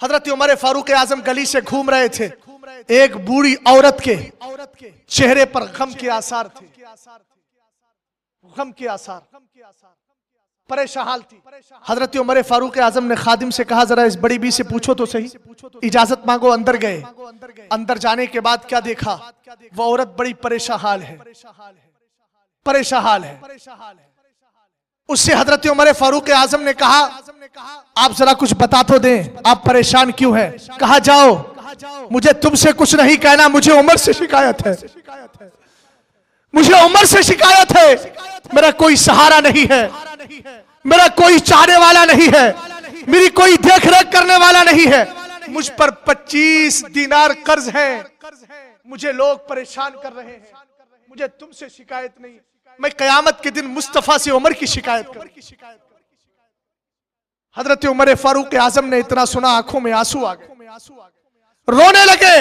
हजरत उमर फारूक आजम गली से घूम रहे थे, एक बूढ़ी औरत के चेहरे पर गम के आसार थे, गम के आसार, परेशान हाल थी। हजरत उमर फारूक आजम ने खादिम से कहा जरा इस बड़ी बी से पूछो तो सही, इजाजत मांगो। अंदर गए, अंदर जाने के बाद क्या देखा, वो औरत बड़ी परेशान हाल है, परेशान हाल है। उससे हजरत उमर फारूक आजम ने कहा आप जरा कुछ बता तो दें, आप परेशान क्यों हैं? कहा जाओ, मुझे तुमसे कुछ नहीं कहना, मुझे उमर से शिकायत है, मुझे उमर से शिकायत है। मेरा कोई सहारा नहीं है, मेरा कोई चाहने वाला नहीं है, मेरी कोई देख रेख करने वाला नहीं है, मुझ पर 25 दिनार कर्ज है, मुझे लोग परेशान कर रहे हैं, मुझे तुमसे शिकायत नहीं, मैं कयामत के दिन मुस्तफा से उमर की शिकायत करूं। हजरत उमर फारूक आजम ने इतना सुना, आंखों में आंसू आ गए, रोने लगे।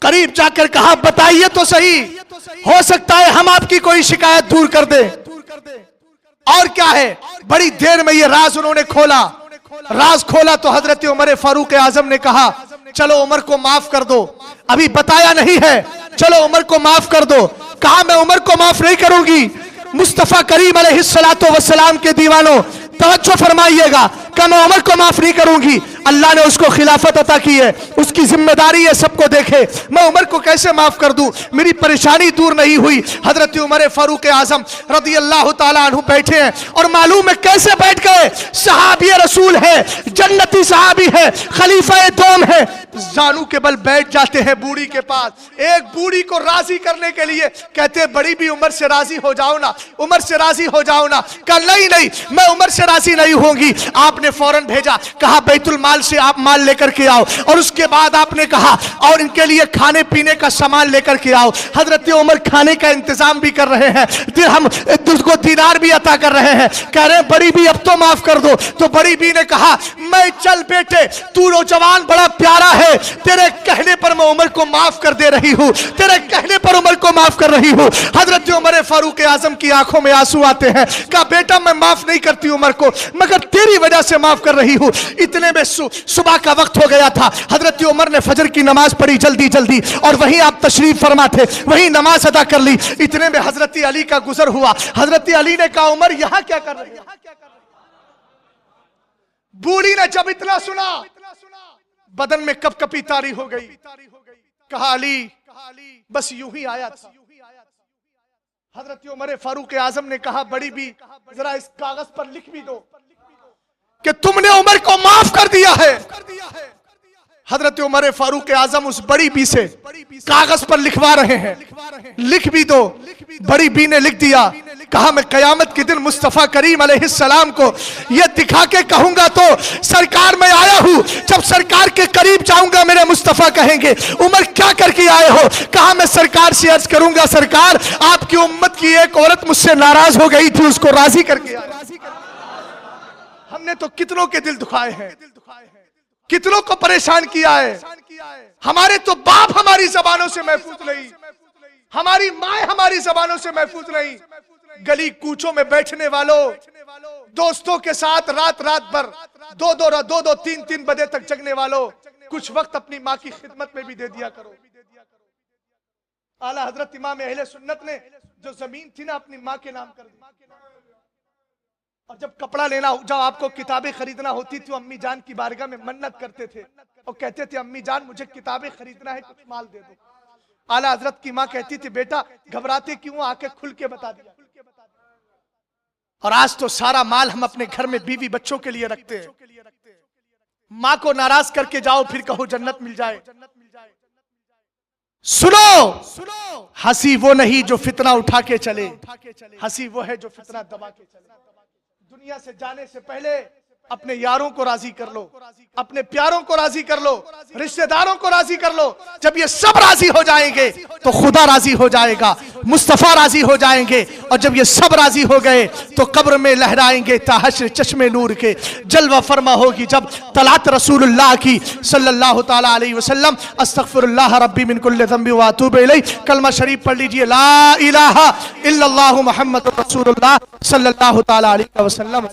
करीब जाकर कहा बताइए तो सही, हो सकता है हम आपकी कोई शिकायत दूर कर दे। और क्या है, बड़ी देर में ये राज उन्होंने खोला। राज खोला तो हजरत उमर फारूक आजम ने कहा चलो उमर को माफ कर दो, अभी बताया नहीं है, चलो उमर को माफ कर दो। कहा मैं उमर को माफ नहीं करूंगी। मुस्तफा करीम अलैहिस्सलातु वस्सलाम के दीवानों तवज्जो फरमाइएगा, कि मैं उमर को माफ नहीं करूंगी। अल्लाह ने उसको खिलाफत अता की है, उसकी जिम्मेदारी है सबको देखे, मैं उमर को कैसे माफ कर दूं, मेरी परेशानी दूर नहीं हुई। हजरत उमर फारूक आजम रदी अल्लाह ताला अन्हु बैठे हैं और मालूम है कैसे बैठ गए, सहाबी रसूल है, जन्नती सहाबी है, खलीफा दोम है, जानू के बल बैठ जाते हैं बूढ़ी के पास। एक बूढ़ी को राजी करने के लिए कहते बड़ी भी उमर से राजी हो जाओ ना, उमर से राजी हो जाओ ना। कहा नहीं मैं उमर से राजी नहीं होंगी। आपने फौरन भेजा, कहा बैतुल माल से आप माल लेकर के आओ, और उसके बाद आपने कहा और इनके लिए खाने पीने का सामान लेकर के आओ। हजरत उमर खाने का इंतजाम भी कर रहे हैं, दिरहम को दीनार भी अता कर रहे हैं। कह रहे बड़ी भी अब तो माफ कर दो। तो बड़ी भी ने कहा मैं चल बेटे, तू नौजवान बड़ा प्यारा है, तेरे कहने पर मैं उमर को माफ कर दे रही हूं, तेरे कहने पर उमर को माफ कर रही हूं। हजरत उमर फारूक आजम की आंखों में आंसू आते हैं। कहा बेटा मैं माफ नहीं करती उमर को, मगर तेरी वजह से माफ कर रही हूं। इतने में सुबह का वक्त हो गया था। हजरत उमर ने फजर की नमाज पढ़ी जल्दी और वहीं आप तशरीफ फरमा थे, वहीं नमाज अदा कर ली। इतने में हजरत अली का गुजर हुआ। हजरत अली ने कहा उमर यहां क्या कर रहे हैं? बूढ़ी ने जब इतना सुना बदन में कपकपी तारी हो गई। कहा अली बस यूं ही आया था। हजरत उमर फारूक आजम ने कहा बड़ी भी जरा इस कागज पर लिख भी दो कि तुमने उमर को माफ कर दिया है। हजरत उमर फारूक आजम उस बड़ी बी से कागज पर लिखवा रहे हैं, लिख भी दो। बड़ी बी ने लिख दिया। कहा मैं कयामत के दिन मुस्तफा करीम अलैहिस्सलाम को यह दिखा के कहूंगा तो सरकार में आया हूं, जब सरकार के करीब जाऊंगा मेरे मुस्तफा कहेंगे उमर क्या करके आए हो? कहा मैं सरकार से अर्ज करूंगा सरकार आपकी उम्मत की एक औरत मुझसे नाराज हो गई थी, उसको राजी करके आए। हमने तो कितनों के दिल दुखाए हैं, कितनों को परेशान किया है। हमारे तो बाप हमारी जबानों से महफूज नहीं, हमारी माए हमारी जबानों से महफूज नहीं। गली कूचों में बैठने वालों, दोस्तों के साथ रात भर 2-2, 3-3 बजे तक जगने वालों, कुछ वक्त अपनी माँ की खिदमत में भी दे दिया करो। आला हजरत इमाम अहले सुन्नत ने जो जमीन थी ना अपनी माँ के नाम कर दी। और जब कपड़ा लेना, जब आपको किताबें खरीदना होती थी, अम्मी जान की बारगाह में मन्नत करते थे और कहते थे अम्मी जान मुझे किताबें खरीदना है, कुछ माल दे दो। आला हजरत की माँ कहती थी बेटा घबराते क्यों, आके खुल के बता दिया। और आज तो सारा माल हम अपने घर में बीवी बच्चों के लिए रखते हैं। माँ को नाराज करके जाओ फिर कहो जन्नत मिल जाए। सुनो, हंसी वो नहीं जो फितना उठा के चले, हंसी वो है जो फितना दबा के चले। दुनिया से जाने से पहले अपने यारों को राजी कर लो, अपने प्यारों को राजी कर लो, रिश्तेदारों को राजी कर लो। जब ये सब राजी हो जाएंगे तो खुदा राजी हो जाएगा, मुस्तफा राजी हो जाएंगे। और जब ये सब राजी हो गए तो कब्र में लहराएंगे ताहश्र चश्मे नूर के। जलवा फरमा होगी जब तलात रसूलुल्लाह की सल्लल्लाहु ताला अलैहि वसल्लम। अस्तगफिरुल्लाह रब्बी मिन कुल्लि ज़ंबि व अतूबु इलैह। कलमा शरीफ पढ़ लीजिए, ला इलाहा इल्लल्लाहु मुहम्मदुर रसूलुल्लाह सल्लल्लाहु ताला अलैहि वसल्लम।